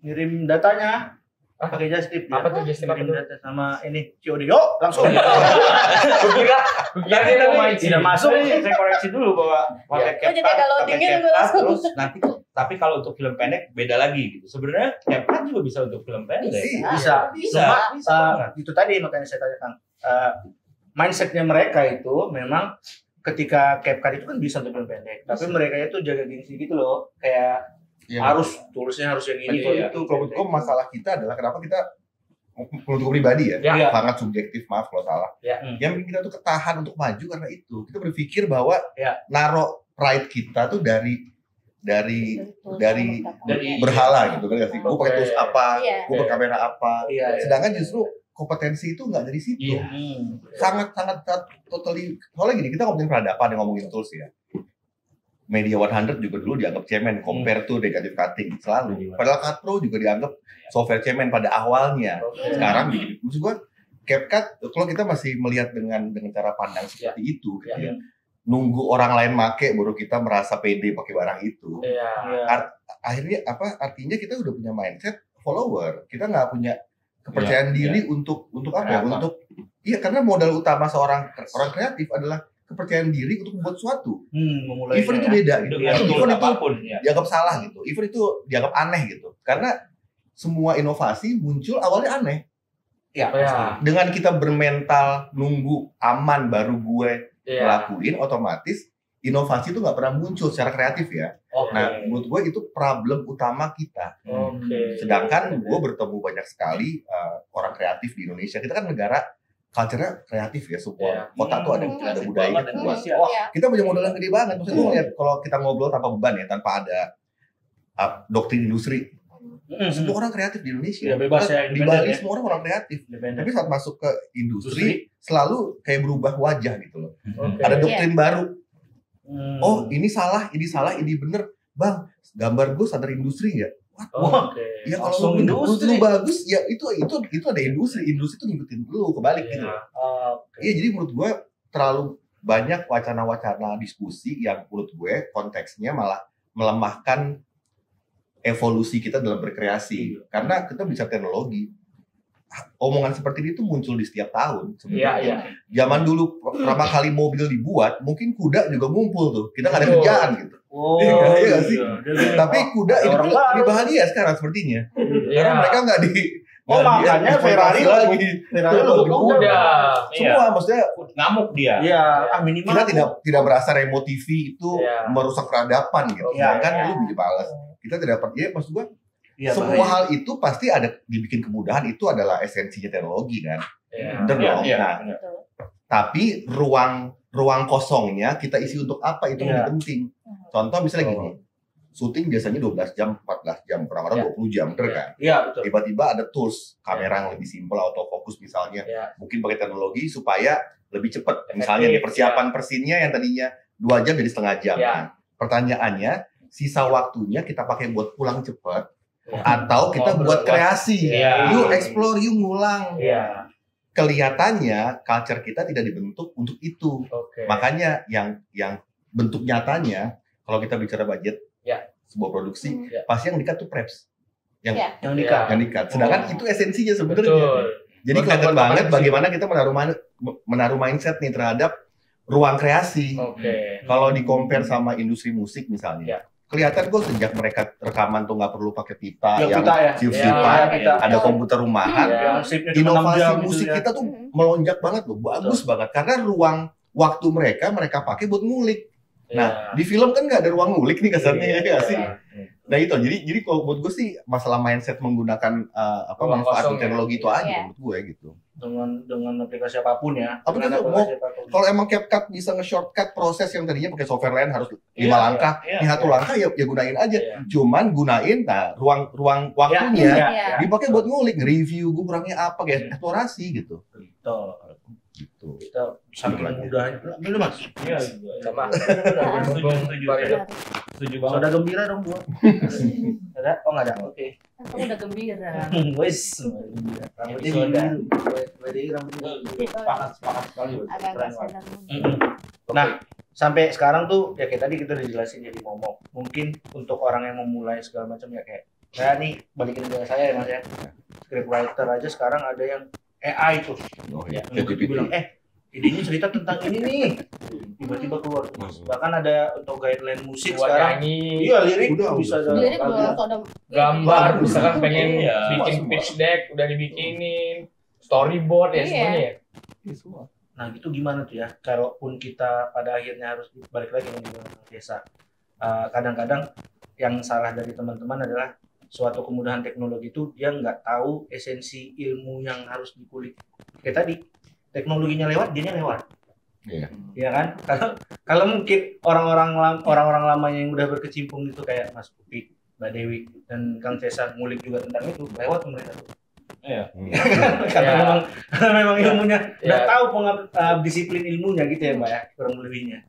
Ngirim datanya pakai Just Tip. Apa tuh Just Tip? Ngirim data sama ini COD. Yuk, langsung. kira dia mau main Tidak masuk. Saya koreksi dulu bahwa pakai Oh, jadi kalau pakai dingin CapCut, langsung. terus nanti tapi kalau untuk film pendek beda lagi gitu. Sebenarnya CapCut juga bisa untuk film pendek. Bisa. Bisa. Cuma, itu tadi makanya saya tanyakan. Mindsetnya mereka itu memang ketika CapCut itu kan bisa untuk film pendek, tapi mereka itu jaga gengsi gitu loh, kayak harus tulisnya harus yang ini. itu kalau menurut gue masalah kita adalah kenapa kita untuk pribadi ya, Ya. sangat subjektif, maaf kalau salah. Ya. Yang bikin kita tuh ketahan untuk maju karena itu. Kita berpikir bahwa Ya. naruh pride kita tuh dari Dari- berhala gitu kan sih. Gue pakai tools apa, Iya. gue berkamera apa. Iya. Sedangkan justru kompetensi itu nggak dari situ. Iya. Sangat totally. Soalnya gini, kita ngomongin peradaban, yang ngomongin tools ya. Media 100 juga dulu dianggap cemen, compare to negative cutting selalu. Padahal Cut Pro juga dianggap software cemen pada awalnya. Sekarang bikin, maksud gua CapCut kalau kita masih melihat dengan cara pandang seperti itu, gitu ya. Nunggu orang lain make baru kita merasa pede pakai barang itu. Iya. Akhirnya artinya kita udah punya mindset follower. Kita nggak punya kepercayaan diri untuk apa ya? Kreatif. Untuk karena modal utama seorang orang kreatif adalah kepercayaan diri untuk membuat sesuatu. Memulai. Even itu beda gitu. Dengan Even tools itu apapun ya. dianggap salah gitu. Even itu dianggap aneh gitu. Karena semua inovasi muncul awalnya aneh. Ya. Dengan kita bermental nunggu aman baru gue ngelakuin, otomatis inovasi itu nggak pernah muncul secara kreatif ya. Nah, menurut gue itu problem utama kita. Sedangkan gue bertemu banyak sekali orang kreatif di Indonesia. Kita kan negara culture-nya kreatif ya, semua kota tuh ada budaya banget gitu. Indonesia. Wah, kita punya modal yang gede banget. Maksudnya gue ngeliat kalau kita ngobrol tanpa beban ya, tanpa ada doktrin industri. Semua orang kreatif di Indonesia. Ya, bebas ya, Di independen Bali ya. semua orang kreatif. Independen. Tapi saat masuk ke industri selalu kayak berubah wajah gitu loh. Oke. Ada doktrin baru. Hmm. Oh, ini salah, ini bener. Bang, gambar gue sadar industri nggak? Oke. Ya Langsung kalau menurut industri. lu bagus, ya itu ada industri itu ngikutin lu kebalik gitu. Oke. Iya, jadi menurut gue terlalu banyak wacana-wacana diskusi yang menurut gue konteksnya malah melemahkan evolusi kita dalam berkreasi. Karena kita bisa teknologi. Omongan seperti ini tuh muncul di setiap tahun sebenarnya. Zaman dulu pertama kali mobil dibuat, mungkin kuda juga ngumpul tuh. Kita nggak ada kerjaan gitu. Oh, Iya nggak sih? Dia- Tapi kuda ada itu orang kan baru. lebih bahagia sekarang sepertinya. Karena mereka nggak di Oh, makanya Ferrari lagi. Ferrari lu Udah. Semua maksudnya Ngamuk dia. Iya, minimal kita tidak merasa remote TV itu Iya. merusak peradaban gitu. Iya. Kan lu bisa balas. Kita tidak dapat. Ya maksud gua Iya, semua bahaya. hal itu pasti ada dibikin kemudahan, itu adalah esensinya teknologi kan. Bener Iya, dong. iya. Nah, tapi ruang kosongnya kita isi untuk apa itu Iya. lebih penting. Contoh misalnya gini. Syuting biasanya 12 jam, 14 jam, orang-orang 20 jam, bener kan? Iya, betul. Tiba-tiba ada tools kamera yang lebih simpel, autofocus misalnya. Iya. Mungkin pakai teknologi supaya lebih cepat. Misalnya nih persiapan persinnya yang tadinya 2 jam jadi setengah jam. Iya. Nah, pertanyaannya, sisa waktunya kita pakai buat pulang cepat atau kita buat kreasi. Iya. Yuk explore, yuk ngulang. Iya. Kelihatannya culture kita tidak dibentuk untuk itu. Oke. Makanya yang bentuk nyatanya kalau kita bicara budget Ya. sebuah produksi, Ya. pasti yang dikat tuh preps. yang Iya. Yang nikah. yang dikat. Sedangkan Oh. itu esensinya sebenarnya. Betul. Jadi Buat kelihatan membuat banget apa bagaimana kita menaruh mindset nih terhadap ruang kreasi. Oke. Kalau di compare sama industri musik misalnya, Ya. kelihatan kok sejak mereka rekaman tuh nggak perlu pakai pita Ya, yang pita ya. siup-siupan, Ya, kita ada komputer rumahan. Ya. yang shiftnya cuma 6 Inovasi jam musik gitu ya. kita tuh melonjak banget loh, bagus banget karena ruang waktu mereka pakai buat ngulik. Nah, di film kan nggak ada ruang ngulik nih kasarnya ya nggak sih. Nah itu, jadi kalau buat gue sih masalah mindset menggunakan Ruang manfaat kosong teknologi ya. itu aja Iya. menurut gue gitu. dengan aplikasi apapun ya. Tapi Dengan itu aplikasi apapun. Kalau emang CapCut bisa nge-shortcut proses yang tadinya pakai software lain harus 5 Iya, langkah, iya, ini satu iya. langkah ya gunain aja. Iya. Cuman gunain ruang waktunya Iya. dipakai buat ngulik, nge-review gue kurangnya apa kayak eksplorasi gitu. Tuh, Gitu. kita saking mudahnya. Dulu Mas. Iya, Sama. setuju. Setuju banget. Soda gembira dong gua. Ada? Oh enggak ada. Oke. Aku udah gembira. Wes. Gembira. Rambutnya Soda. biru. Rambutnya biru. Sepakat sekali. Agak-agak sadar. Nah, sampai sekarang tuh ya kayak tadi kita udah jelasin jadi momok. Mungkin untuk orang yang memulai segala macam ya kayak saya nih balikin ke saya ya Mas ya. Scriptwriter aja sekarang ada yang AI tuh. Oh iya, Untuk ChatGPT. bilang ini cerita tentang ini nih. Tiba-tiba keluar. Bahkan ada untuk guideline musik Buat sekarang. nyanyi, Iya, lirik Udah, tuh bisa udah. Lirik bagus. belum ada gambar, misalkan pengen Iya. bikin Semua. pitch deck, udah dibikinin, storyboard ya Iya. semuanya ya. Iya, semua. Nah gitu gimana tuh ya, kalaupun kita pada akhirnya harus balik lagi nih ke desa, kadang-kadang yang salah dari teman-teman adalah suatu kemudahan teknologi itu dia nggak tahu esensi ilmu yang harus dikulik. Kayak tadi, teknologinya lewat, dianya lewat, Iya. ya kan? Kalau mungkin orang-orang lamanya yang udah berkecimpung itu kayak Mas Upik, Mbak Dewi dan Kang Cesar ngulik juga tentang itu, lewat mereka tuh. Iya. Karena memang ilmunya udah Ya. tahu disiplin ilmunya gitu ya Mbak ya, kurang lebihnya.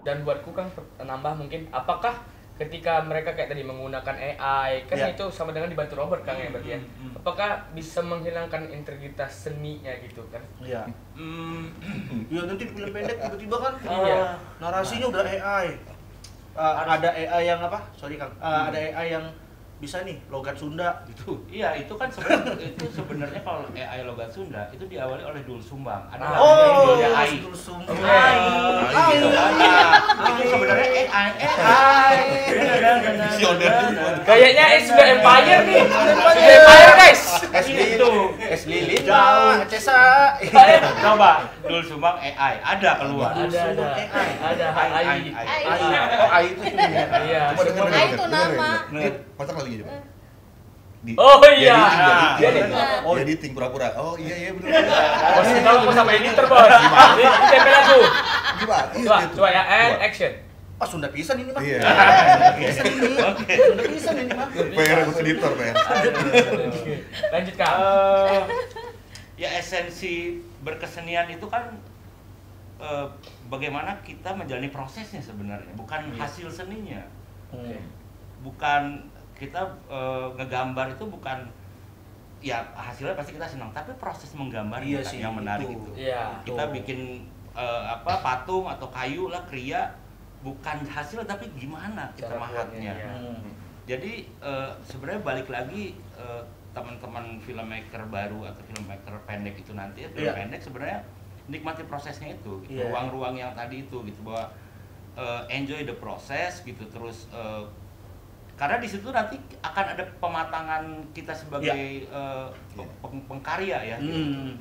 Dan buatku kan nambah mungkin apakah ketika mereka kayak tadi menggunakan AI kan Ya. itu sama dengan dibantu robot kan ya berarti ya. Apakah bisa menghilangkan integritas seninya gitu kan? Iya. Ya nanti di film pendek tiba-tiba kan Iya. narasinya udah AI. Ada AI yang apa? Sorry Kang. Ada AI yang bisa nih logat Sunda gitu. Iya, itu kan sebenarnya kalau AI logat Sunda itu diawali oleh Doel Sumbang. Ada Oh, judulnya AI. Dul Sumbang. AI. AI. Gitu kan. Nah, itu sebenarnya AI. Kayaknya sudah Empire nih. Sudah Empire guys. Itu. Es lilin. Jauh. Cesa. Coba Doel Sumbang AI ada keluar. Ada. Ada AI. Oh, AI itu sebenarnya. Iya. Coba denger, Ah, denger, itu denger, nama. denger. Kocak lagi coba. Oh iya. Di editing, Nah. oh editing pura-pura. Oh iya benar. Bos kita mau sama editor bos. Ini tempel aku. Gimana? Coba ya, and action. Oh, Sunda pisan ini mah. Iya. Sunda pisan ini. Sunda pisan ini mah. PR buat editor, PR. Lanjut Kak. Ya esensi berkesenian itu kan bagaimana kita menjalani prosesnya sebenarnya, bukan hasil seninya. Bukan kita ngegambar itu bukan ya hasilnya pasti kita senang, tapi proses menggambar Iya kan sih, yang menarik itu. itu. Iya. Kita bikin patung atau kayu lah, kriya, bukan hasil tapi gimana kita Cara mahatnya. buatnya, ya. Jadi sebenarnya balik lagi teman-teman filmmaker baru atau filmmaker pendek itu nanti ya, film Iya. pendek sebenarnya nikmati prosesnya itu, gitu. Iya. Ruang-ruang yang tadi itu gitu, bahwa enjoy the process gitu, terus karena di situ nanti akan ada pematangan kita sebagai pengkarya ya.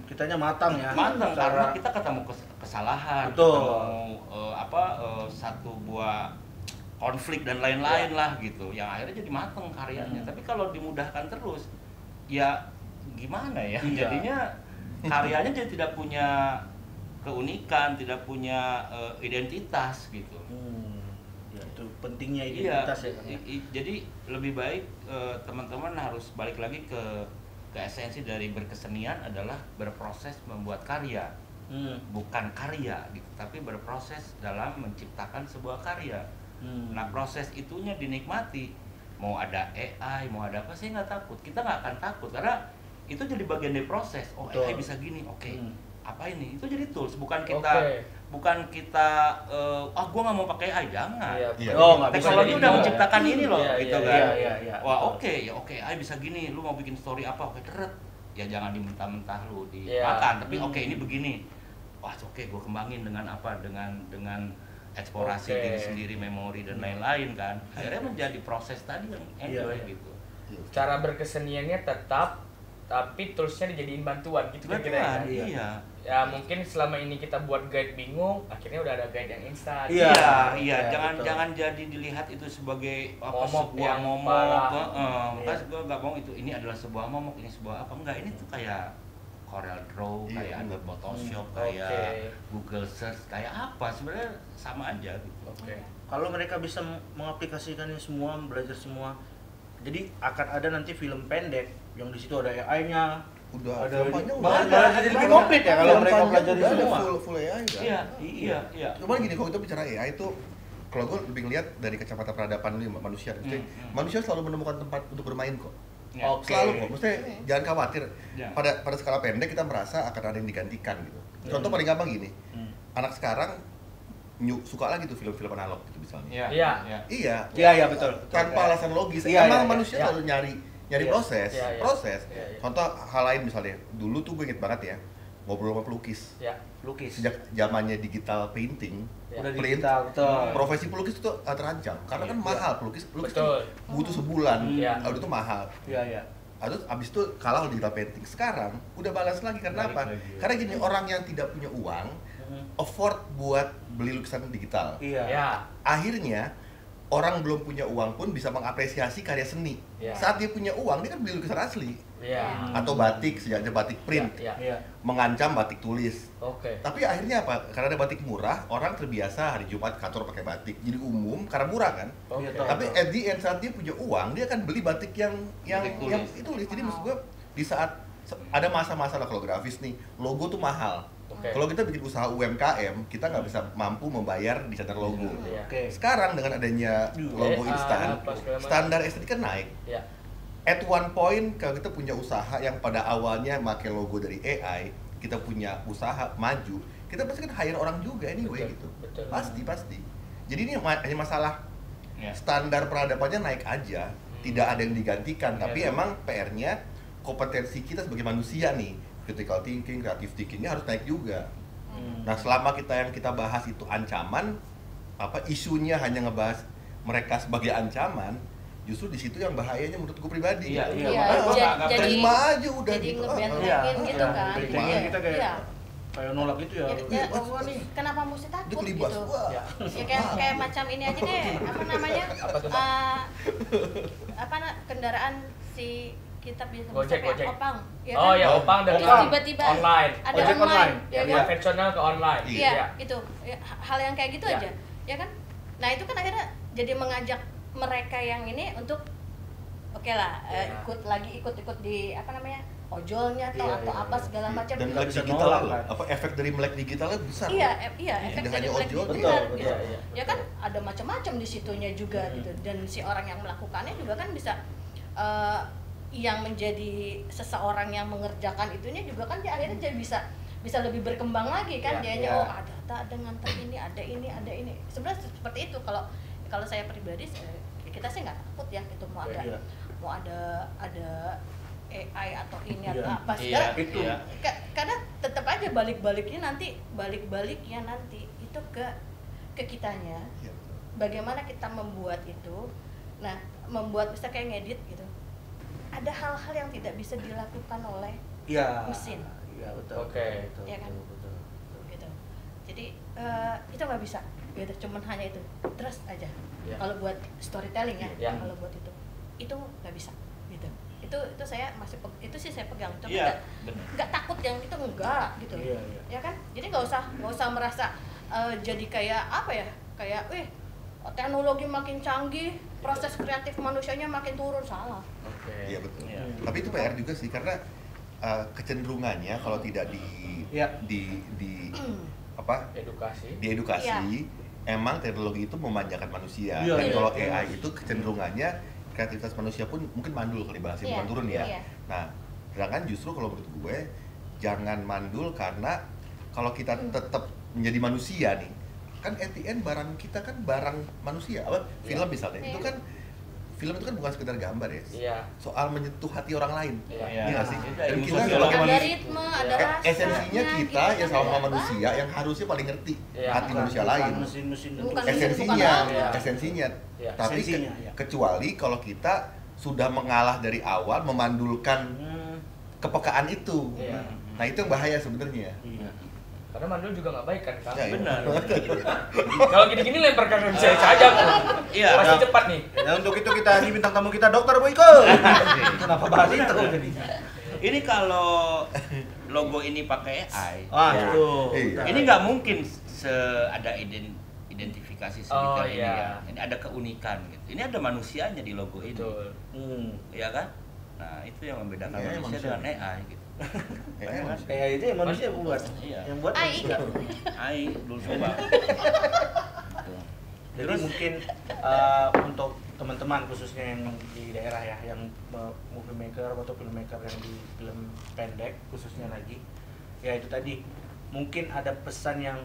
Kitanya matang ya. Matang Cara- karena kita ketemu kesalahan, Betul. ketemu satu buah konflik dan lain-lain lah gitu, yang akhirnya jadi matang karyanya. Tapi kalau dimudahkan terus, ya gimana ya? Iya. Jadinya karyanya jadi tidak punya keunikan, tidak punya identitas gitu. Ya, itu pentingnya Iya, identitas ya Kang. jadi lebih baik teman-teman harus balik lagi ke esensi dari berkesenian adalah berproses membuat karya, bukan karya gitu, tapi berproses dalam menciptakan sebuah karya. Nah, proses itunya dinikmati, mau ada AI, mau ada apa, saya nggak takut, kita nggak akan takut karena itu jadi bagian dari proses. Oh, Betul. AI bisa gini, oke. apa ini? Itu jadi tools, bukan kita gua nggak mau pakai AI, jangan. Iya. Nggak bisa Teknologi jadi udah itu. menciptakan ini loh, gitu kan. Iya. Wah oke, AI bisa gini, lu mau bikin story apa, oke teret. Ya jangan dimentah-mentah lu Iya. dimakan, tapi oke ini begini. Wah oke, gue kembangin dengan apa, dengan eksplorasi Oke. diri sendiri, memori dan lain-lain kan. Akhirnya menjadi proses tadi yang enjoy Iya. gitu. Cara berkeseniannya tetap, tapi toolsnya dijadiin bantuan gitu kan kira-kira. Iya. Ya mungkin selama ini kita buat guide bingung, akhirnya udah ada guide yang instan. Iya. Iya, betul. jangan jadi dilihat itu sebagai Momok sebuah yang momok. parah. Makanya gue nggak mau itu ini adalah sebuah momok, ini sebuah apa, enggak, ini tuh kayak Corel Draw, Iya, kayak bener. Adobe Photoshop, Oke. kayak Google Search, kayak apa, sebenarnya sama aja gitu. Oke. Kalau mereka bisa mengaplikasikannya semua, belajar semua, jadi akan ada nanti film pendek yang di situ ada AI-nya, Udah ada film panjang malah udah ada. jadi lebih komplit ya kalau Film mereka panjang pelajari udah ada semua. full AI kan. Iya. Cuman gini, kalau kita bicara AI itu, kalau gue lebih ngeliat dari kacamata peradaban nih manusia. Maksudnya, manusia selalu menemukan tempat untuk bermain kok. Ya. Oke. Selalu kok. Maksudnya jangan khawatir. Ya. Pada skala pendek kita merasa akan ada yang digantikan gitu. Contoh paling gampang gini. Anak sekarang suka lagi tuh film-film analog gitu misalnya. Iya. Iya, betul. tanpa alasan logis. Iya, Emang iya, manusia iya. selalu nyari Iya. proses, Iya, iya. proses. Iya, iya. Contoh hal lain misalnya, dulu tuh gue inget banget ya, ngobrol sama pelukis. Ya. Lukis. Sejak zamannya digital painting, Ya. Udah print, digital, betul. profesi pelukis itu terancam karena kan mahal pelukis Betul. kan butuh sebulan, Iya. itu mahal. Iya. Terus abis itu kalah digital painting. Sekarang udah balas lagi karena apa? Karena gini, orang yang tidak punya uang afford buat beli lukisan digital. Iya. Ya. Akhirnya orang belum punya uang pun bisa mengapresiasi karya seni. Ya. Saat dia punya uang, dia kan beli lukisan asli Ya. atau batik, sejaknya batik print, Ya. Iya. mengancam batik tulis. Oke. Tapi akhirnya apa? Karena ada batik murah, orang terbiasa hari Jumat kantor pakai batik. Jadi umum karena murah kan. Oke. Iya, Tapi at the end saat dia punya uang, dia akan beli batik yang Batik tulis. tulis. Jadi maksud gue di saat ada masa-masa lah kalau grafis nih, logo tuh mahal. Oke. Kalau kita bikin usaha UMKM, kita nggak bisa mampu membayar desainer logo. Iya. Oke. Sekarang dengan adanya logo AI, instan, apa segala macam. standar estetika naik. Ya. At one point kalau kita punya usaha yang pada awalnya pakai logo dari AI, kita punya usaha maju, kita pasti kan hire orang juga anyway Betul, gitu. betul. Pasti. Jadi ini hanya masalah Ya. standar peradabannya naik aja, tidak ada yang digantikan. Tapi Ya. emang PR-nya kompetensi kita sebagai manusia nih, critical thinking, creative thinking-nya harus naik juga. Nah, selama yang kita bahas itu ancaman, isunya hanya ngebahas mereka sebagai ancaman, justru di situ yang bahayanya menurutku pribadi. Iya, gitu. iya. Ah, Makanya jadi terima aja udah jadi gitu. ngebentengin gitu Iya. kan. Bentengin Iya. kita kayak Iya. kayak nolak gitu ya. Ya, Wah, nih. kenapa mesti Dia takut kelibas. gitu? Wah. Ya. Ya kayak macam ini aja deh, apa namanya? Apa tuh, Mbak? Kendaraan si kita bisa Gojek, kayak Gojek. Opang, ya Oh kan? ya, Opang dari Terus tiba-tiba online. ada Ojek online, online. ya Dari kan? konvensional ke online. Iya. Iya, itu ya, hal yang kayak gitu Ya. aja, ya kan? Nah itu kan akhirnya jadi mengajak mereka yang ini untuk oke lah, Ya. ikut di apa namanya ojolnya atau Iya, atau iya, apa iya. segala macam. Dan Nggak melek bisa digital, nolak, kan? efek dari melek digitalnya besar. Iya, loh. iya, efek Tidak dari hanya black ojol, benar, betul, gitu. Iya, iya. Ya kan ada macam-macam di situnya juga gitu. Dan si orang yang melakukannya juga kan bisa yang menjadi seseorang yang mengerjakan itunya juga kan dia akhirnya jadi bisa lebih berkembang lagi kan, Iya, dianya iya. oh ada ngantar ini, ada ini. Sebenarnya seperti itu kalau saya pribadi kita sih nggak takut ya itu mau ada Iya. mau ada AI atau ini Iya. atau apa Iya, segala itu. iya. karena tetap aja balik-baliknya nanti itu ke kitanya, Iya. bagaimana kita membuat itu. Nah, membuat bisa kayak ngedit gitu, ada hal-hal yang tidak bisa dilakukan oleh Iya. mesin. Iya, betul. Oke. Betul, Iya kan? betul. Gitu. Jadi itu nggak bisa gitu, cuman hanya itu trust aja. Ya. Kalau buat storytelling ya, Ya. kalau buat itu nggak bisa gitu. Itu saya itu sih saya pegang, tapi Iya, benar. nggak takut yang itu enggak gitu. Iya, iya. Ya kan? Jadi nggak usah merasa jadi kayak apa ya? Kayak teknologi makin canggih, proses kreatif manusianya makin turun, salah. Oke. Iya betul. Iya. Tapi itu PR juga sih karena kecenderungannya kalau tidak Iya. di Edukasi. diedukasi, Iya. emang teknologi itu memanjakan manusia. Iya, Dan iya. kalau AI itu kecenderungannya kreativitas manusia pun mungkin mandul kali bahasanya, Iya, bukan turun ya. iya. Nah, sedangkan justru kalau menurut gue jangan mandul karena kalau kita tetap menjadi manusia nih, kan at the end barang kita kan barang manusia. Apa? Film misalnya, itu kan film itu kan bukan sekedar gambar ya. Iya. Soal menyentuh hati orang lain. Iya. Iya nggak sih? Dan Ilmu kita sosiologi. sebagai Ada manusia, ritme, ada rasa. esensinya kita gitu, yang sama kan, manusia yang harusnya paling ngerti Iya. hati manusia lain. Mesin-mesin Bukan untuk- Esensinya, Iya. esensinya. Iya. Tapi Esensinya, iya. kecuali kalau kita sudah mengalah dari awal, memandulkan kepekaan itu. Iya. Nah itu yang bahaya sebenarnya. Iya. Karena mandul juga nggak baik kan, Kang? Ya, iya. Benar. Kalau gini-gini lempar ke saya saja, Iya. pasti cepat nih. Dan untuk itu kita ini bintang tamu kita Dokter Boyko. Kenapa bahas itu jadi? Ini kalau logo ini pakai AI, Wah, Ya. itu. Iya. ini nggak mungkin ada identifikasi Oh, sedetail ini iya. ya. Ini ada keunikan gitu. Ini ada manusianya di logo ini. Betul. Ya kan? Nah, itu yang membedakan Iya, manusia manusia. dengan AI gitu. Kayaknya manusia. Kayak itu yang manusia buat. Iya. Yang buat AI. manusia. AI dulu coba. Jadi mungkin untuk teman-teman khususnya yang di daerah ya, yang movie maker atau filmmaker yang di film pendek khususnya lagi, ya itu tadi mungkin ada pesan yang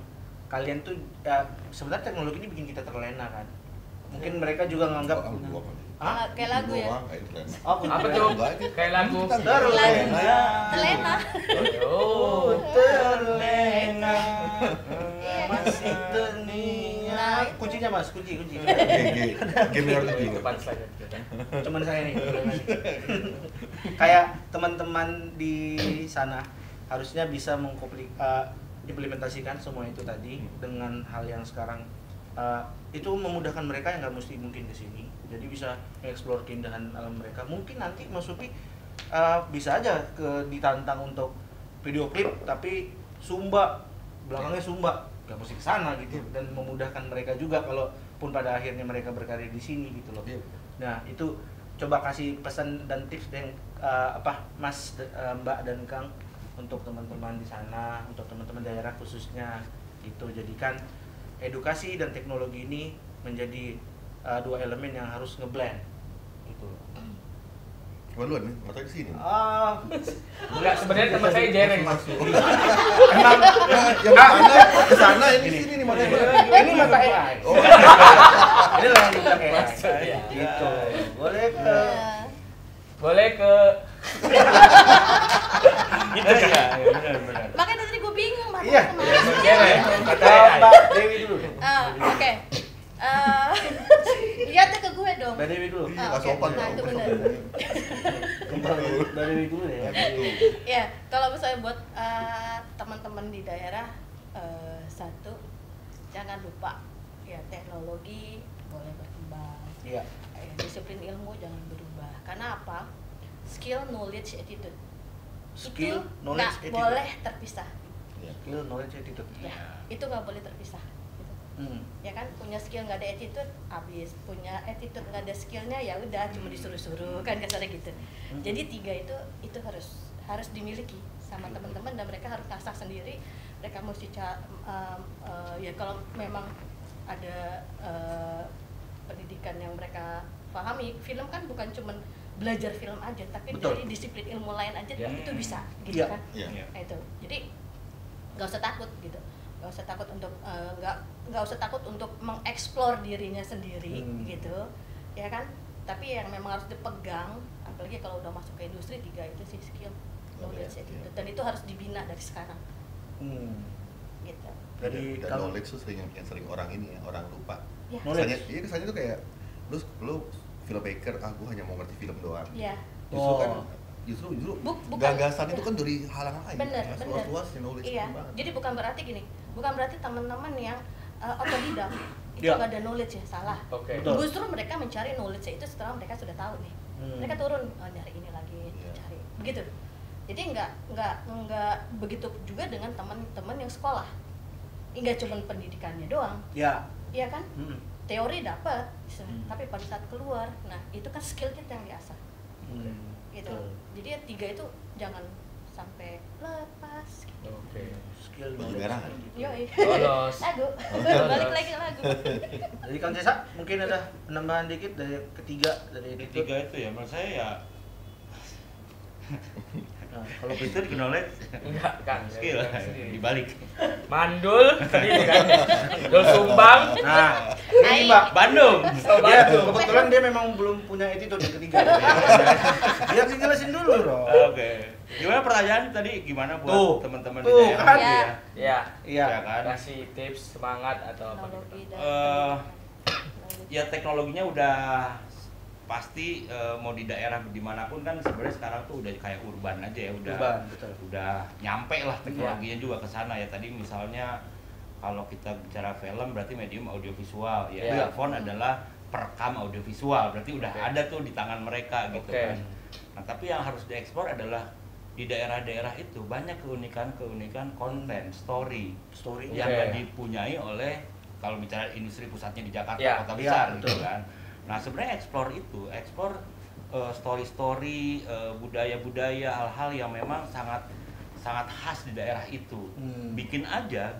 kalian tuh sebenarnya teknologi ini bikin kita terlena kan. Mungkin mereka juga nganggap Kayak lagu ya. Apa tuh? Kayak lagu. Terlena. Oh. terlena Iya. masih terngiang. Nah, Kuncinya Mas, kunci. Game minor tujuh. Depan slide. Cuman saya nih. Kayak teman-teman di sana harusnya bisa implementasikan semua itu tadi dengan hal yang sekarang itu memudahkan mereka yang nggak mesti mungkin ke sini. Jadi bisa mengeksplor keindahan alam mereka. Mungkin nanti Mas Supi bisa aja ditantang untuk video klip tapi Sumba, belakangnya Sumba, nggak mesti ke sana gitu, dan memudahkan mereka juga kalaupun pada akhirnya mereka berkarya di sini gitu loh. Nah itu coba kasih pesan dan tips yang Mas, Mbak dan Kang untuk teman-teman di sana, untuk teman-teman daerah khususnya itu, jadikan edukasi dan teknologi ini menjadi dua elemen yang harus ngeblend gitu. Coba duluan nih, matanya ke sini. Enggak, sebenarnya teman saya jereng Mas. Emang Yang ke sana ini sini nih matanya. ini mata AI. Oh. Ini lah yang dibilang AI. Gitu. Boleh ke Gitu ya. Benar. Makanya tadi gue bingung mata Iya. kemana. Jereng. Mbak Dewi dulu. Oke. Lihatnya ke gue dong. Mbak Dewi dulu. Nggak Oke. sopan Nah, dong. itu benar. Kembali Mbak Dewi dulu ya. Ya, kalau misalnya buat teman-teman di daerah, satu, jangan lupa ya teknologi boleh berkembang. Iya. Disiplin ilmu jangan berubah. Karena apa? Skill, knowledge, attitude. Skill, itu knowledge, nggak attitude. boleh terpisah. Skill, knowledge, attitude. Ya, itu nggak boleh terpisah. Gitu. Ya kan, punya skill nggak ada attitude, habis. Punya attitude nggak ada skillnya, ya udah cuma disuruh-suruh kan kasarnya gitu. Jadi tiga itu harus dimiliki sama teman-teman, dan mereka harus ngasah sendiri. Mereka mesti ya kalau memang ada pendidikan yang mereka pahami. Film kan bukan cuman belajar film aja, tapi Betul. dari disiplin ilmu lain aja Ya. itu bisa gitu Iya. kan. Iya. Nah, itu jadi nggak usah takut gitu, nggak usah takut untuk nggak usah takut untuk mengeksplor dirinya sendiri gitu ya kan. Tapi yang memang harus dipegang, apalagi kalau udah masuk ke industri, tiga itu sih, skill, knowledge, attitude, dan itu harus dibina dari sekarang gitu. Dari Dan kalau knowledge tuh yang sering orang ini ya, orang lupa. Ya. Knowledge. Kesannya, iya kesannya tuh kayak lu filmmaker, gue hanya mau ngerti film doang. Ya, Justru kan Oh. justru bukan. gagasan itu Ya. kan dari hal yang lain. Bener, Ya, bener. luas-luasnya knowledge Iya, itu banget. jadi bukan berarti gini, bukan berarti teman-teman yang otodidak itu Ya. nggak ada knowledge ya, salah. Oke. Betul. Justru mereka mencari knowledge itu setelah mereka sudah tahu nih. Mereka turun, nyari ini lagi, Iya. cari begitu. Jadi nggak begitu juga dengan teman-teman yang sekolah. Nggak cuma pendidikannya doang, ya. iya kan? Teori dapat, tapi pada saat keluar, nah itu kan skill kita yang diasah, gitu. Betul. Jadi ya, tiga itu jangan sampai lepas. Gitu. Oke. Skill, Baju knowledge, merah. attitude. Yoi. Lolos. Lagu. Lolos. Balik lagi ke lagu. Jadi Kang Cesa mungkin ada penambahan dikit dari ketiga dari Ketiga itu ya menurut saya ya Nah, kalau Itu knowledge Enggak kan. skill dibalik. Mandul tadi kan. Dul sumbang. nah, ini Mbak. Bandung. Ya, kebetulan dia memang belum punya attitude yang ketiga. Dia dijelasin dulu dong. Oke. Gimana pertanyaan tadi gimana Tuh. buat teman-teman di Tuh, daerah kan? gitu ya? Ya. Iya. Ya kan? Kasih tips semangat atau apa gitu. Teknologi dan Eh, Ya teknologinya udah pasti mau di daerah dimanapun kan sebenarnya sekarang tuh udah kayak urban aja ya, udah Urban, betul. udah nyampe lah teknologinya juga ke sana ya. Tadi misalnya kalau kita bicara film berarti medium audiovisual ya, Iya. earphone adalah perekam audiovisual, berarti udah Oke. ada tuh di tangan mereka gitu Oke. kan. Nah tapi yang harus diekspor adalah di daerah-daerah itu banyak keunikan konten story Story. yang Oke. nggak dipunyai oleh, kalau bicara industri pusatnya di Jakarta Ya, kota iya, besar gitu betul. kan. Nah sebenarnya ekspor story-story, budaya-budaya, hal-hal yang memang sangat khas di daerah itu. Bikin aja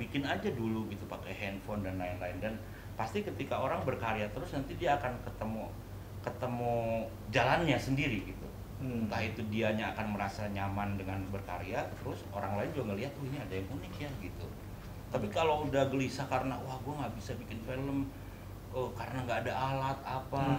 dulu gitu pakai handphone dan lain-lain, dan pasti ketika orang berkarya terus nanti dia akan ketemu jalannya sendiri gitu. Entah itu dianya akan merasa nyaman dengan berkarya, terus orang lain juga ngelihat ini ada yang unik ya gitu. Tapi kalau udah gelisah karena wah gue nggak bisa bikin film karena nggak ada alat apa,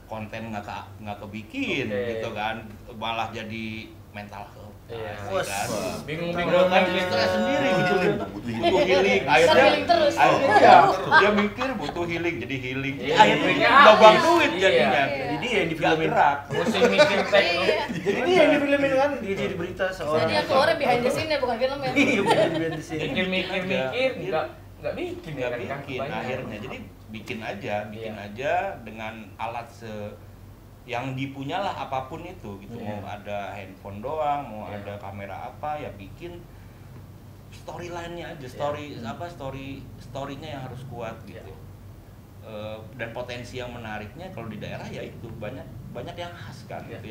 konten nggak kebikin Oke. gitu kan, malah jadi mental health. Iya. Kan? Bingung-bingung Kan gitu. stres sendiri Butuh gitu. healing. Butuh healing. Healing terus. Akhirnya dia mikir butuh healing, jadi healing. Iya. Akhirnya Iya. babak duit Iya. jadinya. Jadi dia yang Nggak difilmin. gerak. Mesti mikir teknik. Iya. Jadi dia yang difilmin kan, dia jadi berita seorang. Jadi yang keluarnya behind the scene ya, bukan film ya. Iya, bukan di sini. Mikir-mikir nggak bikin Nggak kan, kan bikin kebanyakan. akhirnya. Jadi bikin Iya. aja dengan alat yang dipunyalah apapun itu gitu. Iya. Mau ada handphone doang, mau Iya. ada kamera apa ya bikin storyline-nya aja, story-nya yang harus kuat gitu. Dan potensi yang menariknya kalau di daerah ya itu banyak yang khas kan Iya. gitu,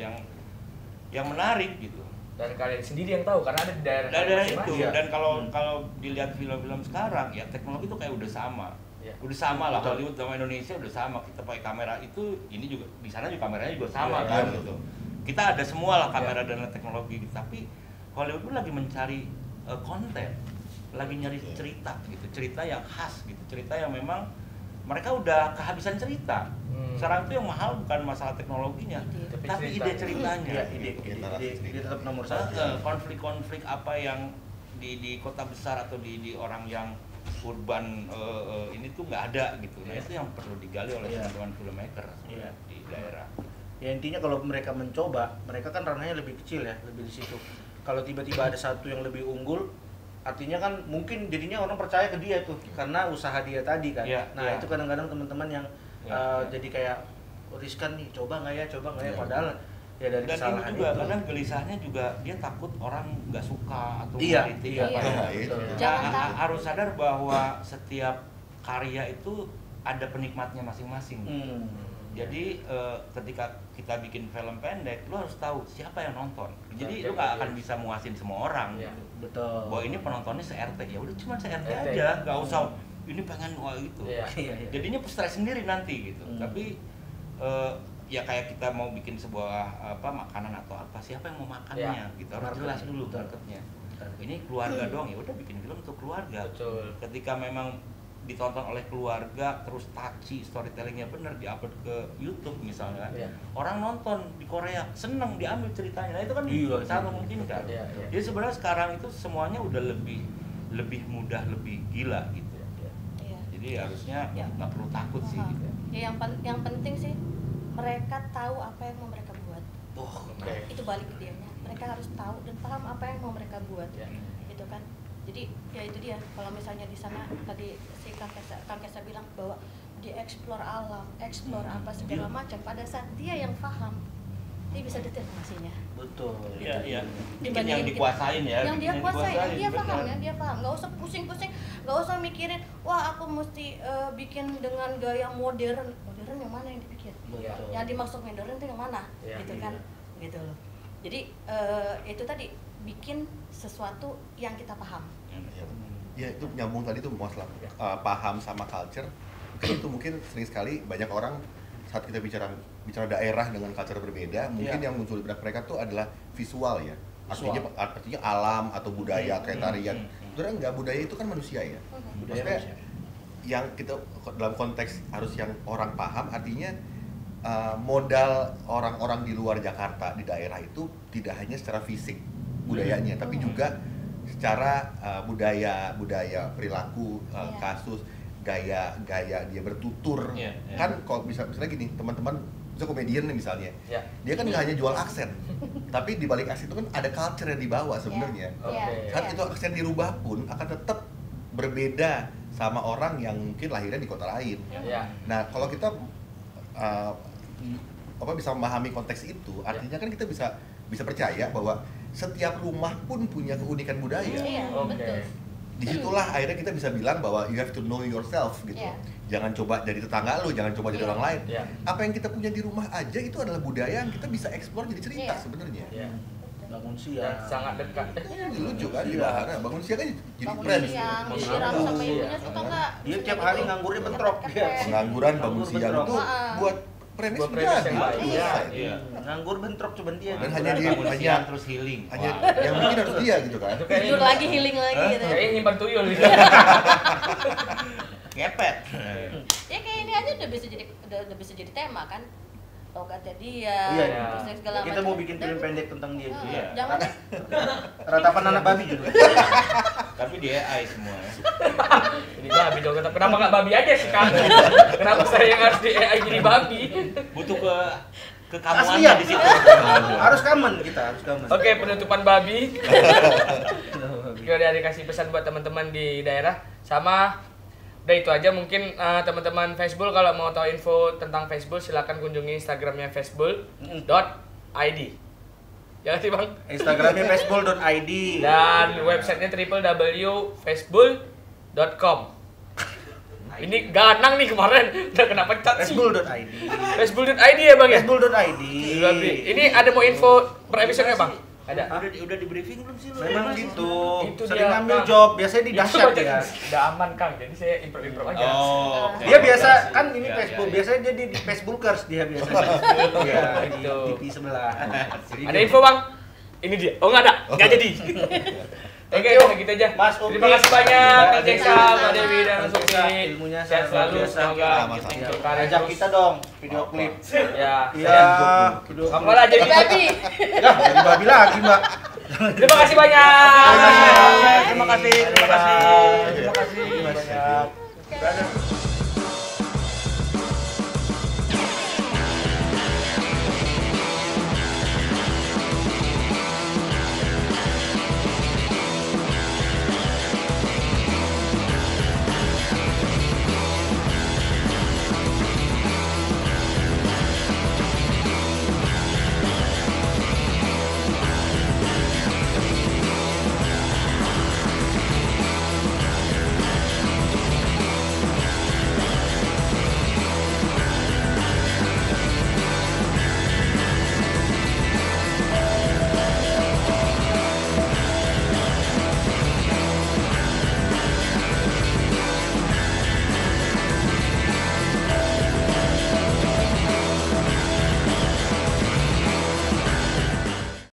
yang menarik gitu. Dan kalian sendiri yang tahu karena ada di daerah Daerah itu masing-masing. dan kalau dilihat film-film sekarang ya teknologi itu kayak udah sama. Iya. Udah sama lah, Betul. Hollywood sama Indonesia udah sama. Kita pakai kamera itu, ini juga di sana juga kameranya juga sama Iya, kan iya. gitu. Kita ada semua lah kamera dan teknologi gitu. Tapi Hollywood pun lagi mencari konten, lagi nyari cerita gitu, cerita yang khas gitu, cerita yang memang mereka udah kehabisan cerita. Sekarang itu yang mahal bukan masalah teknologinya, tapi ide ceritanya. Iya, ide tetap nomor satu. Konflik-konflik apa yang di kota besar atau di orang yang urban ini tuh nggak ada gitu. Nah itu yang perlu digali oleh Iya. teman-teman filmmaker Iya. di daerah. Ya intinya kalau mereka mencoba, mereka kan ranahnya lebih kecil ya, lebih di situ. Kalau tiba-tiba ada satu yang lebih unggul, artinya kan mungkin jadinya orang percaya ke dia tuh karena usaha dia tadi kan. Iya, Nah iya. itu kadang-kadang teman-teman yang Iya. jadi kayak riskan nih, coba nggak ya, Iya. Padahal ya dari Dan ini kesalahan juga itu. kadang gelisahnya juga dia takut orang nggak suka atau Iya, mengkritik iya. apa. Iya, Betul. iya. Jangan Nah, takut. harus sadar bahwa setiap karya itu ada penikmatnya masing-masing. Jadi ketika kita bikin film pendek, lu harus tahu siapa yang nonton. Jadi lu nggak akan bisa muasin semua orang. Iya. Gitu. Betul. Bahwa ini penontonnya se-RT, ya udah cuma se-RT RT. aja, nggak usah ini pengen wah gitu. Iya. Iya, iya. Jadinya stres sendiri nanti gitu. Hmm. Tapi ya kayak kita mau bikin sebuah makanan atau apa, siapa yang mau makannya Ya. gitu, harus Market. jelas dulu Betul. marketnya. Ini keluarga doang, ya udah bikin film untuk keluarga. Betul. Ketika memang ditonton oleh keluarga terus touchy, storytellingnya bener, diupload ke YouTube misalnya, Iya. orang nonton di Korea seneng, diambil ceritanya. Nah itu kan Iya, sangat iya. memungkinkan. Iya, iya. Jadi sebenarnya sekarang itu semuanya udah lebih mudah, lebih gila gitu. Iya. Jadi harusnya Ya. nggak perlu takut sih Paham. gitu. Ya, yang penting sih mereka tahu apa yang mau mereka buat. Oke. Itu balik ke dianya. Mereka harus tahu dan paham apa yang mau mereka buat. Ya. Gitu kan. Jadi ya itu dia. Kalau misalnya di sana tadi si Kang Kesa bilang bahwa dia explore alam, explore apa segala macam. Pada saat dia yang paham, dia bisa detail ngasihnya. Betul. Iya, iya. Bikin Dibandingin yang dikuasain ya. Yang bikin dia kuasain, yang dia bener. paham, yang dia paham. Nggak usah pusing-pusing, nggak usah mikirin, wah aku mesti bikin dengan gaya modern. Modern yang mana yang dipikir? Betul. Yang dimaksud modern itu yang mana? Iya, Gitu iya. kan? Gitu loh. Jadi itu tadi bikin sesuatu yang kita paham. Iya. Ya itu nyambung tadi tuh masalah paham sama culture. Mungkin sering sekali banyak orang saat kita bicara daerah dengan culture berbeda, mungkin Iya. yang muncul di benak mereka tuh adalah visual ya. artinya alam atau budaya kayak tarian. Sebenarnya enggak, budaya itu kan manusia ya. Maksudnya yang kita dalam konteks harus yang orang paham, artinya modal orang-orang di luar Jakarta di daerah itu tidak hanya secara fisik budayanya, tapi juga secara budaya perilaku, kasus, gaya dia bertutur. Kan kalau misalnya gini, teman-teman misalnya komedian nih misalnya, dia kan nggak hanya jual aksen, tapi di balik aksen itu kan ada culture yang dibawa sebenarnya. Kan itu aksen dirubah pun akan tetap berbeda sama orang yang mungkin lahirnya di kota lain. Nah, kalau kita bisa memahami konteks itu, artinya kan kita bisa percaya bahwa setiap rumah pun punya keunikan budaya. Betul. Disitulah akhirnya kita bisa bilang bahwa you have to know yourself gitu. Jangan coba jadi tetangga lu, jangan coba jadi orang lain. Apa yang kita punya di rumah aja itu adalah budaya yang kita bisa eksplor jadi cerita sebenarnya. Bangun siang sangat dekat. Lucu kan di Wahana, bangun siang kan jadi Bangun siang, disiram sama ibunya suka nggak? Dia tiap hari nganggurnya bentrok. Pengangguran bangun siang itu buat premis yang baik. Nganggur bentrok coba dia. Dan hanya terus healing. Hanya yang bikin harus dia gitu kan. Tidur lagi, healing lagi gitu. Kayaknya nyimpan tuyul gitu. Ngepet. Ya kayak ini aja udah bisa jadi tema kan. Logatnya dia, terus segala macam. Kita mau bikin film pendek tentang dia juga. Jangan. Ratapan anak babi juga. Tapi dia AI semua. Ini babi dong, kenapa nggak babi aja sih Kang? Kenapa saya yang harus di AI jadi babi? Butuh kekamuannya Aslian di situ. Harus kamen kita, harus kamen. Oke, penutupan babi. Kita udah dikasih pesan buat teman-teman di daerah. Sama udah itu aja, mungkin teman-teman Facebook kalau mau tahu info tentang Facebook silakan kunjungi Instagramnya facebook.id. Ya sih Bang. Instagramnya facebook.id Dan websitenya www.facebook.com. Ini ganang nih kemarin, udah kena pecat sih. facebook.id. Facebook.id ya Bang ya? Facebook.id. Ini ada mau info per episode Bang? Ada. Udah di briefing belum sih lu? Memang gitu. Itu Sering dia, ngambil Kang. job, biasanya di dahsyat ya. Udah aman Kang, jadi saya improve aja. oke. Dia biasa kan ini Ya, Facebook, ya, ya. biasanya dia di Facebookers dia biasanya. Iya, di Gitu. TV sebelah. Ada info Bang? Ini dia. Oh nggak ada, nggak jadi. Oke, you. gitu aja. Mas Upi. Terima kasih banyak Kang Terima Jeksa, kasih. Mbak Dewi dan Mas Upi. Ilmunya Sehat selalu, biasa. semoga Sama-sama. gitu karir Ajak terus. kita dong video klip. Ya. Iya, video Kamu klip. lah jadi Babi. Ya, jadi babi lagi, Mbak. Terima kasih banyak. Terima kasih. Terima kasih. Terima kasih banyak.